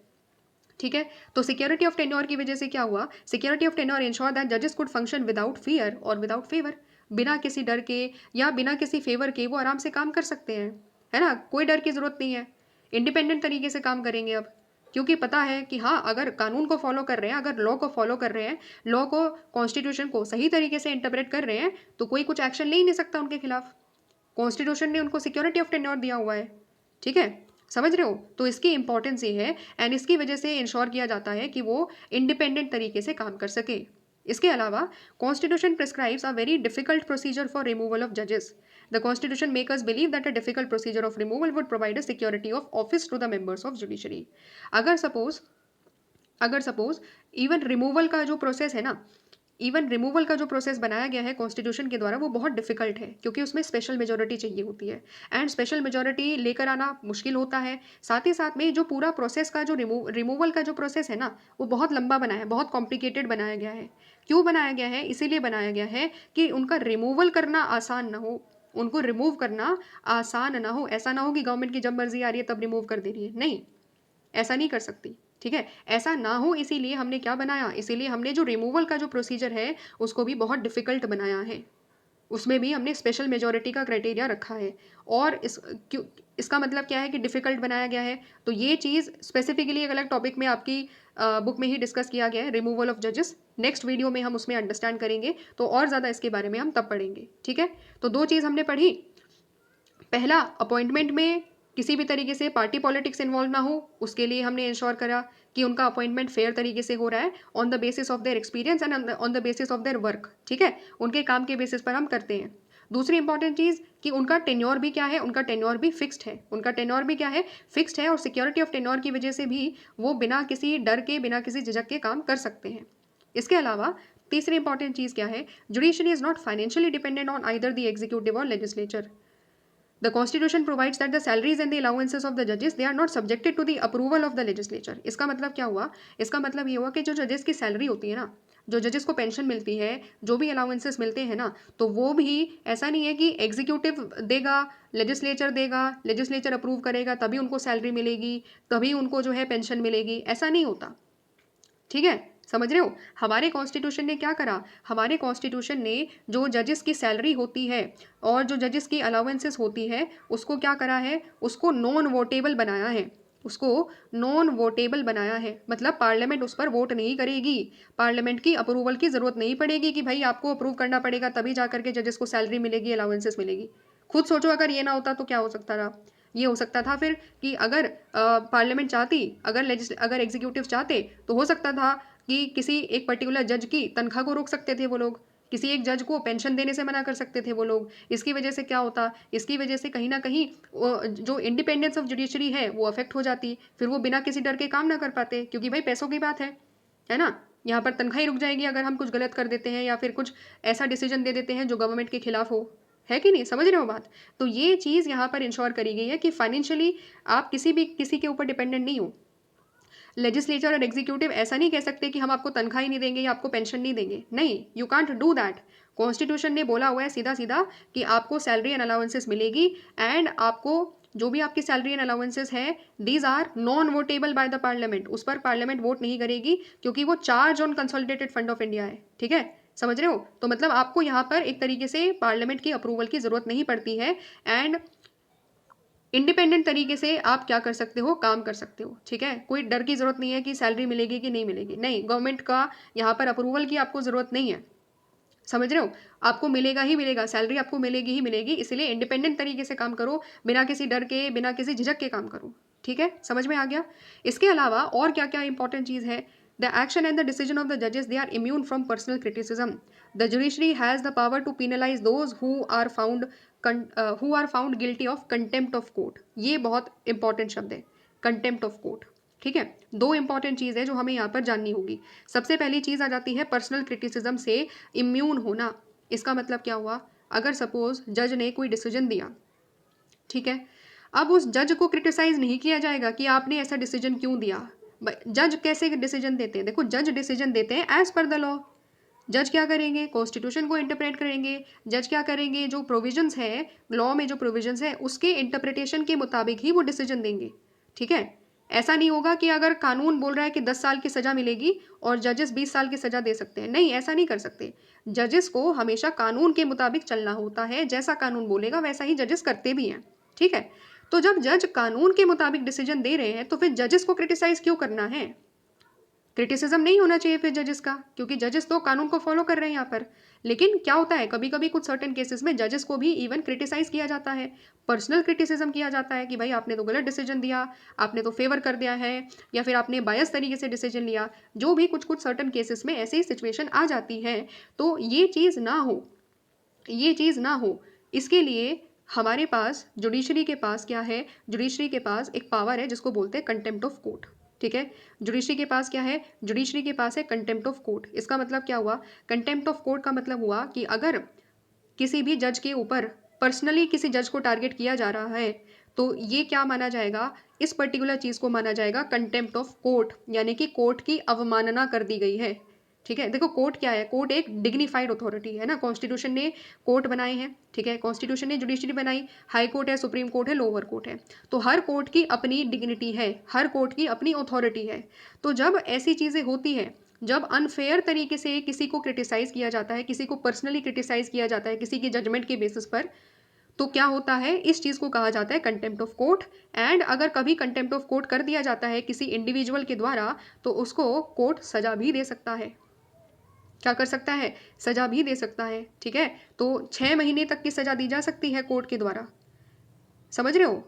ठीक है। तो सिक्योरिटी ऑफ टेन्योर की वजह से क्या हुआ? Security of tenure ensure that जजेस कुड फंक्शन विदाउट फियर और विदाउट फेवर। बिना किसी डर के या बिना किसी फेवर के वो आराम से काम कर सकते हैं, है ना। कोई डर की जरूरत नहीं है, इंडिपेंडेंट तरीके से काम करेंगे अब, क्योंकि पता है कि हाँ, अगर कानून को फॉलो कर रहे हैं, अगर लॉ को फॉलो कर रहे हैं, लॉ को, कॉन्स्टिट्यूशन को सही तरीके से इंटरप्रेट कर रहे हैं, तो कोई कुछ एक्शन ले ही नहीं सकता उनके खिलाफ। कॉन्स्टिट्यूशन ने उनको सिक्योरिटी ऑफ टेन्योर दिया हुआ है। ठीक है, समझ रहे हो? तो इसकी इंपॉर्टेंस ये है, एंड इसकी वजह से इंश्योर किया जाता है कि वो इंडिपेंडेंट तरीके से काम कर सके। इसके अलावा constitution prescribes a very difficult procedure for removal of जजेस। The constitution makers believe that a difficult procedure of removal would provide a security of office to the members of judiciary. अगर suppose even removal का जो process है ना, even removal का जो process बनाया गया है कॉन्स्टिट्यूशन के द्वारा वो बहुत डिफिकल्ट है, क्योंकि उसमें स्पेशल मेजोरिटी चाहिए होती है एंड स्पेशल मेजोरिटी लेकर आना मुश्किल होता है। साथ ही साथ में जो पूरा प्रोसेस का जो रिमूवल का जो प्रोसेस है ना, वो बहुत लंबा बनाया है, बहुत कॉम्प्लिकेटेड बनाया गया है। क्यों बनाया गया है? इसीलिए बनाया गया है कि उनका रिमूवल करना आसान ना हो, उनको रिमूव करना आसान ना हो। ऐसा ना हो कि गवर्नमेंट की जब मर्जी आ रही है तब रिमूव कर दे रही है, नहीं, ऐसा नहीं कर सकती। ठीक है, ऐसा ना हो इसीलिए हमने क्या बनाया, इसीलिए हमने जो रिमूवल का जो प्रोसीजर है उसको भी बहुत डिफिकल्ट बनाया है। उसमें भी हमने स्पेशल मेजॉरिटी का क्राइटेरिया रखा है। और इसका मतलब क्या है कि डिफिकल्ट बनाया गया है? तो ये चीज़ स्पेसिफिकली एक अलग टॉपिक में आपकी बुक में ही डिस्कस किया गया है, रिमूवल ऑफ जजेस। नेक्स्ट वीडियो में हम उसमें अंडरस्टैंड करेंगे, तो और ज़्यादा इसके बारे में हम तब पढ़ेंगे। ठीक है, तो दो चीज़ हमने पढ़ी। पहला, अपॉइंटमेंट में किसी भी तरीके से पार्टी पॉलिटिक्स इन्वॉल्व ना हो, उसके लिए हमने इंश्योर करा कि उनका अपॉइंटमेंट फेयर तरीके से हो रहा है on the basis of their experience and on the basis of their work. ठीक है, उनके काम के बेसिस पर हम करते हैं। दूसरी इंपॉर्टेंट चीज़ कि उनका टेन्योर भी क्या है, उनका टेन्योर भी फिक्स्ड है। उनका टेन्योर भी क्या है, फिक्स्ड है, और सिक्योरिटी ऑफ टेन्योर की वजह से भी वो बिना किसी डर के, बिना किसी झिझक के काम कर सकते हैं। इसके अलावा तीसरी इंपॉर्टेंट चीज़ क्या है, judiciary is not financially dependent on either the executive और legislature. The Constitution provides that the salaries and the allowances of the judges they are not subjected to the approval of the legislature। इसका मतलब क्या हुआ? इसका मतलब ये हुआ कि जो जजेस की सैलरी होती है ना, जो जजेस को पेंशन मिलती है, जो भी अलाउंसेस मिलते हैं ना, तो वो भी ऐसा नहीं है कि एग्जीक्यूटिव देगा, लेजिस्लेचर देगा, लेजिस्लेचर अप्रूव करेगा तभी उनको सैलरी मिलेगी, तभी उनको जो है पेंशन मिलेगी, ऐसा नहीं होता। ठीक है, समझ रहे हो? हमारे कॉन्स्टिट्यूशन ने क्या करा, हमारे कॉन्स्टिट्यूशन ने जो जजेस की सैलरी होती है और जो जजेस की अलाउंसेस होती है उसको क्या करा है, उसको नॉन वोटेबल बनाया है। उसको नॉन वोटेबल बनाया है, मतलब पार्लियामेंट उस पर वोट नहीं करेगी, पार्लियामेंट की अप्रूवल की ज़रूरत नहीं पड़ेगी कि भाई आपको अप्रूव करना पड़ेगा तभी जा करके जजेस को सैलरी मिलेगी, अलाउंसेस मिलेगी। खुद सोचो अगर ये ना होता तो क्या हो सकता था? ये हो सकता था फिर कि अगर पार्लियामेंट चाहती, अगर एग्जीक्यूटिव चाहते तो हो सकता था कि किसी एक पर्टिकुलर जज की तनख्वाह को रोक सकते थे वो लोग, किसी एक जज को पेंशन देने से मना कर सकते थे वो लोग। इसकी वजह से क्या होता, इसकी वजह से कहीं ना कहीं जो इंडिपेंडेंस ऑफ जुडिशरी है वो अफेक्ट हो जाती, फिर वो बिना किसी डर के काम ना कर पाते, क्योंकि भाई पैसों की बात है ना। यहाँ पर तनख्वाह ही रुक जाएगी अगर हम कुछ गलत कर देते हैं या फिर कुछ ऐसा डिसीजन दे देते हैं जो गवर्नमेंट के खिलाफ हो, है कि नहीं? समझ रहे हो बात? तो ये चीज़ यहाँ पर इंश्योर करी गई है कि फाइनेंशियली आप किसी के ऊपर डिपेंडेंट नहीं हो। लेजिस्लेचर और एग्जीक्यूटिव ऐसा नहीं कह सकते कि हम आपको तनख्वाह ही नहीं देंगे या आपको पेंशन नहीं देंगे, नहीं, you can't do that. Constitution ने बोला हुआ है सीधा सीधा कि आपको सैलरी एंड अलाउंसेस मिलेगी, एंड आपको जो भी आपकी सैलरी एंड अलाउंसेस है these are non votable by the parliament. उस पर पार्लियामेंट वोट नहीं करेगी क्योंकि वो charge on consolidated fund of India है। ठीक है, समझ रहे हो? तो मतलब आपको यहाँ पर एक तरीके से पार्लियामेंट की अप्रूवल की जरूरत नहीं पड़ती है, एंड इंडिपेंडेंट तरीके से आप क्या कर सकते हो, काम कर सकते हो। ठीक है, कोई डर की जरूरत नहीं है कि सैलरी मिलेगी कि नहीं मिलेगी, नहीं, गवर्नमेंट का यहाँ पर अप्रूवल की आपको जरूरत नहीं है। समझ रहे हो? आपको मिलेगा ही मिलेगा, सैलरी आपको मिलेगी ही मिलेगी, इसलिए इंडिपेंडेंट तरीके से काम करो, बिना किसी डर के, बिना किसी झिझक के काम करो। ठीक है, समझ में आ गया? इसके अलावा और क्या क्या इंपॉर्टेंट चीज़ है, the action and the decision of the जजेस they are immune from personal criticism. The judiciary has the power to penalise those who are found guilty of contempt of court. ये बहुत इंपॉर्टेंट शब्द है, contempt of court. ठीक है, दो important चीज़ है जो हमें यहाँ पर जाननी होगी। सबसे पहली चीज़ आ जाती है पर्सनल क्रिटिसिज्म से इम्यून होना। इसका मतलब क्या हुआ, अगर सपोज जज ने कोई डिसीजन दिया, ठीक है, अब उस जज को क्रिटिसाइज नहीं किया जाएगा कि आपने ऐसा डिसीजन क्यों दिया। जज कैसे डिसीजन देते हैं? देखो, जज डिसीजन देते हैं एज पर द लॉ। जज क्या करेंगे, कॉन्स्टिट्यूशन को इंटरप्रेट करेंगे। जज क्या करेंगे, जो प्रोविजंस है लॉ में, जो प्रोविजंस है उसके इंटरप्रिटेशन के मुताबिक ही वो डिसीजन देंगे। ठीक है, ऐसा नहीं होगा कि अगर कानून बोल रहा है कि 10 साल की सज़ा मिलेगी और जजेस 20 साल की सज़ा दे सकते हैं, नहीं, ऐसा नहीं कर सकते। जजेस को हमेशा कानून के मुताबिक चलना होता है, जैसा कानून बोलेगा वैसा ही जजेस करते भी हैं। ठीक है, तो जब जज कानून के मुताबिक डिसीजन दे रहे हैं तो फिर जजेस को क्रिटिसाइज क्यों करना है? क्रिटिसिज्म नहीं होना चाहिए फिर जजेस का, क्योंकि जजेस तो कानून को फॉलो कर रहे हैं यहाँ पर। लेकिन क्या होता है, कभी कभी कुछ सर्टेन केसेस में जजेस को भी इवन क्रिटिसाइज किया जाता है, पर्सनल क्रिटिसिज्म किया जाता है कि भाई आपने तो गलत डिसीजन दिया, आपने तो फेवर कर दिया है, या फिर आपने बायस तरीके से डिसीजन लिया। जो भी कुछ कुछ सर्टेन केसेस में ऐसी सिचुएशन आ जाती है, तो ये चीज़ ना हो, ये चीज़ ना हो, इसके लिए हमारे पास जुडिशरी के पास क्या है, जुडिशरी के पास एक पावर है जिसको बोलते हैं कंटेम्प्ट ऑफ कोर्ट। ठीक है। जुडिशरी के पास क्या है? जुडिशरी के पास है कंटेम्प्ट ऑफ कोर्ट। इसका मतलब क्या हुआ? कंटेम्प्ट ऑफ कोर्ट का मतलब हुआ कि अगर किसी भी जज के ऊपर पर्सनली किसी जज को टारगेट किया जा रहा है तो ये क्या माना जाएगा? इस पर्टिकुलर चीज़ को माना जाएगा कंटेम्प्ट ऑफ कोर्ट, यानी कि कोर्ट की अवमानना कर दी गई है। ठीक है। देखो कोर्ट क्या है? कोर्ट एक डिग्निफाइड अथॉरिटी है ना। कॉन्स्टिट्यूशन ने कोर्ट बनाए हैं, ठीक है। कॉन्स्टिट्यूशन ने जुडिशरी बनाई, हाई कोर्ट है, सुप्रीम कोर्ट है, लोअर कोर्ट है। तो हर कोर्ट की अपनी डिग्निटी है, हर कोर्ट की अपनी अथॉरिटी है। तो जब ऐसी चीज़ें होती हैं, जब अनफेयर तरीके से किसी को क्रिटिसाइज किया जाता है, किसी को पर्सनली क्रिटिसाइज किया जाता है किसी की जजमेंट के बेसिस पर, तो क्या होता है? इस चीज़ को कहा जाता है कंटेम्प्ट ऑफ कोर्ट। एंड अगर कभी कंटेम्प्ट ऑफ कोर्ट कर दिया जाता है किसी इंडिविजुअल के द्वारा तो उसको कोर्ट सजा भी दे सकता है। क्या कर सकता है? सजा भी दे सकता है, ठीक है। तो 6 महीने तक की सजा दी जा सकती है कोर्ट के द्वारा। समझ रहे हो?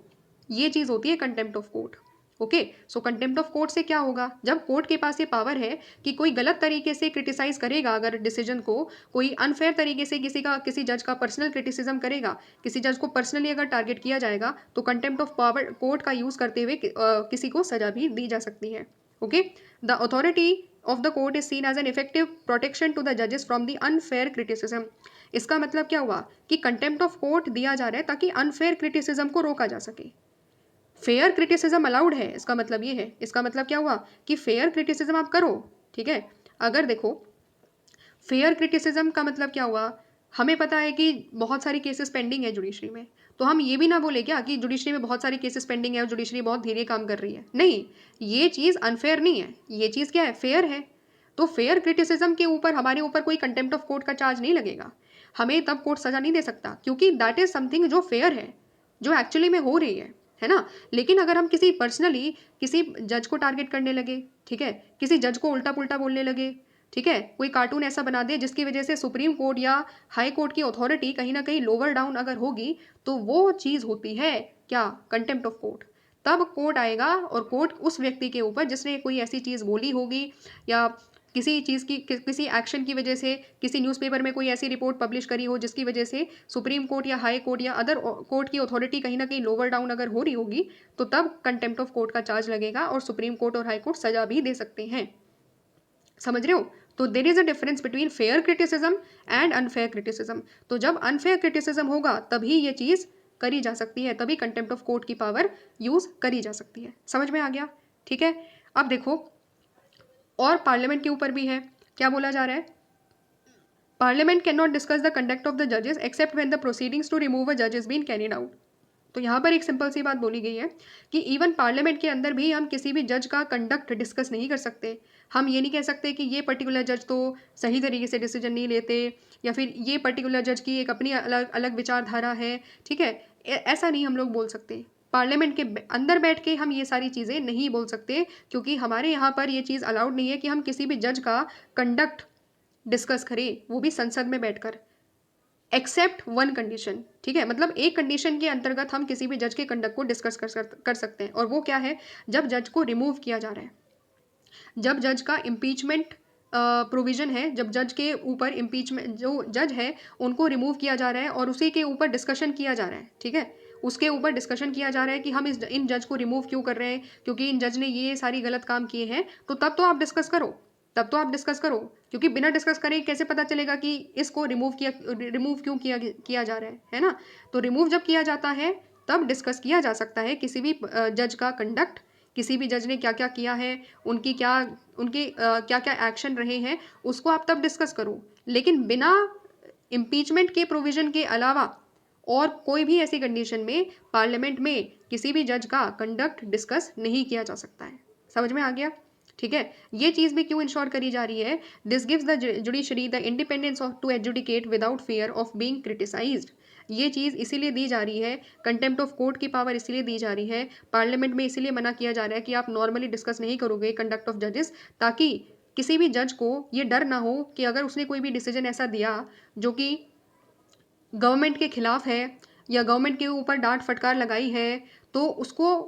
ये चीज़ होती है contempt of court. Okay. So contempt of court से क्या होगा? जब कोर्ट के पास ये पावर है कि कोई गलत तरीके से क्रिटिसाइज करेगा, अगर डिसीजन को कोई अनफेयर तरीके से किसी जज का पर्सनल क्रिटिसिज्म करेगा, किसी जज को पर्सनली अगर टारगेट किया जाएगा तो कंटेम्प्ट ऑफ पावर कोर्ट का यूज़ करते हुए किसी को सजा भी दी जा सकती है। Okay. The authority of the court is seen as an effective protection to the जजेस फ्रॉम द अनफेयर क्रिटिसिज्म। इसका मतलब क्या हुआ? कि कंटेम्प्ट ऑफ कोर्ट दिया जा रहा है ताकि अनफेयर क्रिटिसिज्म को रोका जा सके। फेयर क्रिटिसिज्म अलाउड है, इसका मतलब ये है। इसका मतलब क्या हुआ? कि फेयर क्रिटिसिज्म आप करो, ठीक है। अगर देखो फेयर क्रिटिसिज्म का मतलब क्या हुआ? हमें पता है कि बहुत सारी केसेस पेंडिंग है जुडिशरी में, तो हम ये भी ना बोले क्या कि जुडिशरी में बहुत सारी केसेस पेंडिंग है और जुडिशरी बहुत धीरे काम कर रही है। नहीं, ये चीज़ अनफेयर नहीं है, ये चीज़ क्या है? फेयर है। तो फेयर क्रिटिसिज्म के ऊपर हमारे ऊपर कोई कंटेम्प्ट ऑफ कोर्ट का चार्ज नहीं लगेगा, हमें तब कोर्ट सजा नहीं दे सकता, क्योंकि दैट इज समथिंग जो फेयर है, जो एक्चुअली में हो रही है ना। लेकिन अगर हम किसी पर्सनली किसी जज को टारगेट करने लगे, ठीक है, किसी जज को उल्टा पुल्टा बोलने लगे, ठीक है, कोई कार्टून ऐसा बना दे जिसकी वजह से सुप्रीम कोर्ट या हाई कोर्ट की अथॉरिटी कहीं ना कहीं लोअर डाउन अगर होगी, तो वो चीज़ होती है क्या? Contempt of court. तब कोर्ट आएगा और कोर्ट उस व्यक्ति के ऊपर जिसने कोई ऐसी चीज़ बोली होगी या किसी चीज़ की किसी एक्शन की वजह से किसी न्यूज़पेपर में कोई ऐसी रिपोर्ट पब्लिश करी हो जिसकी वजह से सुप्रीम कोर्ट या हाई कोर्ट या अदर कोर्ट की अथॉरिटी कहीं ना कहीं लोअर डाउन अगर हो रही होगी, तो तब कंटेम्प्ट ऑफ कोर्ट का चार्ज लगेगा और सुप्रीम कोर्ट और हाई कोर्ट सजा भी दे सकते हैं। समझ रहे हो? तो there is a difference between fair criticism and unfair criticism. तो जब अनफेयर क्रिटिसिज्म होगा तभी ये चीज़ करी जा सकती है, तभी कंटेम्प्ट ऑफ कोर्ट की पावर यूज करी जा सकती है। समझ में आ गया? ठीक है। अब देखो, और पार्लियामेंट के ऊपर भी है। क्या बोला जा रहा है? Parliament can not discuss the conduct of the जजेस except when the proceedings to remove a जज इज बीन कैरिड आउट। तो यहाँ पर एक सिंपल सी बात बोली गई है कि इवन पार्लियामेंट के अंदर भी हम किसी भी जज का कंडक्ट डिस्कस नहीं कर सकते। हम ये नहीं कह सकते कि ये पर्टिकुलर जज तो सही तरीके से डिसीजन नहीं लेते, या फिर ये पर्टिकुलर जज की एक अपनी अलग अलग विचारधारा है, ठीक है। ऐसा नहीं हम लोग बोल सकते। पार्लियामेंट के अंदर बैठ के हम ये सारी चीज़ें नहीं बोल सकते, क्योंकि हमारे यहाँ पर ये चीज़ अलाउड नहीं है कि हम किसी भी जज का कंडक्ट डिस्कस करें, वो भी संसद में बैठकर, एक्सेप्ट वन कंडीशन, ठीक है। मतलब एक कंडीशन के अंतर्गत हम किसी भी जज के कंडक्ट को डिस्कस कर सकते हैं, और वो क्या है? जब जज को रिमूव किया जा रहा है, जब जज का इम्पीचमेंट प्रोविजन है, जब जज के ऊपर इम्पीचमेंट, जो जज है उनको रिमूव किया जा रहा है और उसी के ऊपर डिस्कशन किया जा रहा है, ठीक है। उसके ऊपर डिस्कशन किया जा रहा है कि हम इन जज को रिमूव क्यों कर रहे हैं, क्योंकि इन जज ने ये सारी गलत काम किए हैं। तो तब तो आप डिस्कस करो, तब तो आप डिस्कस करो, क्योंकि बिना डिस्कस करे कैसे पता चलेगा कि इसको रिमूव क्यों किया जा रहा है ना। तो रिमूव जब किया जाता है तब डिस्कस किया जा सकता है किसी भी जज का कंडक्ट, किसी भी जज ने क्या क्या किया है, उनके क्या क्या एक्शन रहे हैं, उसको आप तब डिस्कस करो। लेकिन बिना इम्पीचमेंट के प्रोविजन के अलावा और कोई भी ऐसी कंडीशन में पार्लियामेंट में किसी भी जज का कंडक्ट डिस्कस नहीं किया जा सकता है। समझ में आ गया? ठीक है। ये चीज़ भी क्यों इंश्योर करी जा रही है? This gives the judiciary the independence of to adjudicate without fear of being criticised. ये चीज़ इसीलिए दी जा रही है, कंटेम्प्ट ऑफ कोर्ट की पावर इसीलिए दी जा रही है, पार्लियामेंट में इसीलिए मना किया जा रहा है कि आप नॉर्मली डिस्कस नहीं करोगे कंडक्ट ऑफ जजेस, ताकि किसी भी जज को ये डर ना हो कि अगर उसने कोई भी डिसीजन ऐसा दिया जो कि गवर्नमेंट के खिलाफ है या गवर्नमेंट के ऊपर डांट फटकार लगाई है, तो उसको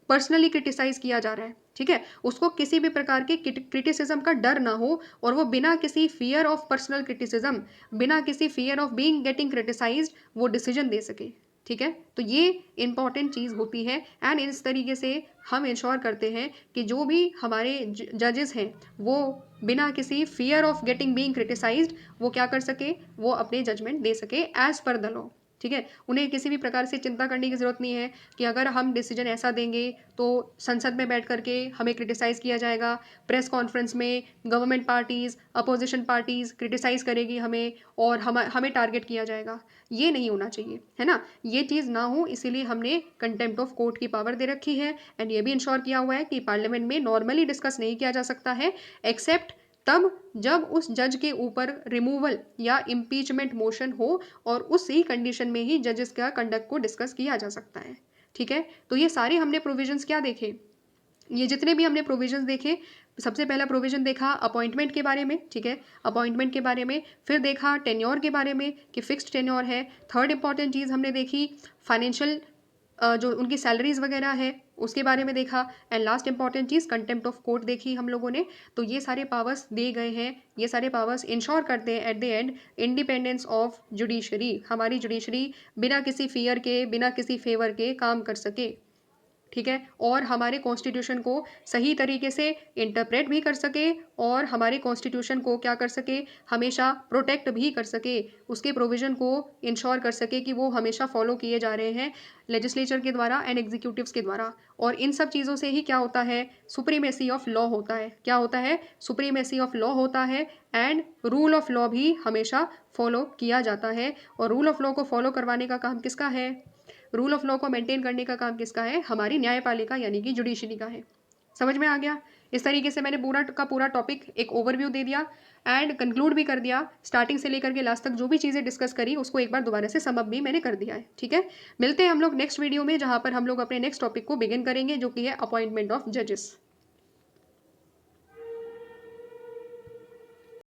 पर्सनली क्रिटिसाइज किया जा रहा है, ठीक है। उसको किसी भी प्रकार के क्रिटिसिज्म का डर ना हो और वो बिना किसी फियर ऑफ पर्सनल क्रिटिसिज्म, बिना किसी fear of being getting criticised वो डिसीजन दे सके, ठीक है, तो ये इंपॉर्टेंट चीज़ होती है एंड इस तरीके से हम इंश्योर करते हैं कि जो भी हमारे जजेस हैं वो बिना किसी fear of getting being criticised वो क्या कर सके, वो अपने जजमेंट दे सके एज पर द लॉ। ठीक है, उन्हें किसी भी प्रकार से चिंता करने की ज़रूरत नहीं है कि अगर हम डिसीजन ऐसा देंगे तो संसद में बैठ करके हमें क्रिटिसाइज़ किया जाएगा, प्रेस कॉन्फ्रेंस में government parties, opposition parties criticise करेगी हमें और हमें टारगेट किया जाएगा। ये नहीं होना चाहिए, है ना। ये चीज़ ना हो इसीलिए हमने कंटेम्प्ट ऑफ कोर्ट की पावर दे रखी है एंड ये भी इंश्योर किया हुआ है कि पार्लियामेंट में नॉर्मली डिस्कस नहीं किया जा सकता है एक्सेप्ट तब जब उस जज के ऊपर रिमूवल या इम्पीचमेंट मोशन हो और उसी कंडीशन में ही जजेस का कंडक्ट को डिस्कस किया जा सकता है। ठीक है, तो ये सारे हमने प्रोविजंस क्या देखे, ये जितने भी हमने प्रोविजंस देखे, सबसे पहला प्रोविजन देखा अपॉइंटमेंट के बारे में। ठीक है, अपॉइंटमेंट के बारे में, फिर देखा टेन्योर के बारे में कि फिक्स्ड टेन्योर है। थर्ड इंपॉर्टेंट चीज़ हमने देखी फाइनेंशियल जो उनकी सैलरीज वगैरह है उसके बारे में देखा and last important cheese contempt of court देखी हम लोगों ने। तो ये सारे पावर्स दिए गए हैं, ये सारे पावर्स इंश्योर करते हैं at the end independence of judiciary. हमारी जुडिशरी बिना किसी फियर के, बिना किसी फेवर के काम कर सके। ठीक है, और हमारे कॉन्स्टिट्यूशन को सही तरीके से इंटरप्रेट भी कर सके और हमारे कॉन्स्टिट्यूशन को क्या कर सके, हमेशा प्रोटेक्ट भी कर सके, उसके प्रोविज़न को इंश्योर कर सके कि वो हमेशा फॉलो किए जा रहे हैं लेजिस्लेचर के द्वारा एंड एग्जीक्यूटिव्स के द्वारा। और इन सब चीज़ों से ही क्या होता है, सुप्रीमेसी ऑफ लॉ होता है। क्या होता है, सुप्रीमेसी ऑफ लॉ होता है एंड रूल ऑफ लॉ भी हमेशा फॉलो किया जाता है। और रूल ऑफ लॉ को फॉलो करवाने का काम किसका है, रूल ऑफ लॉ को मेंटेन करने का काम किसका है, हमारी न्यायपालिका यानी कि जुडिशरी का है। समझ में आ गया। इस तरीके से मैंने पूरा का पूरा टॉपिक एक ओवरव्यू दे दिया एंड कंक्लूड भी कर दिया। स्टार्टिंग से लेकर के लास्ट तक जो भी चीज़ें डिस्कस करी उसको एक बार दोबारा से समअप भी मैंने कर दिया है। ठीक है, मिलते हैं हम लोग नेक्स्ट वीडियो में जहाँ पर हम लोग अपने नेक्स्ट टॉपिक को बिगिन करेंगे जो कि है अपॉइंटमेंट ऑफ जजेस।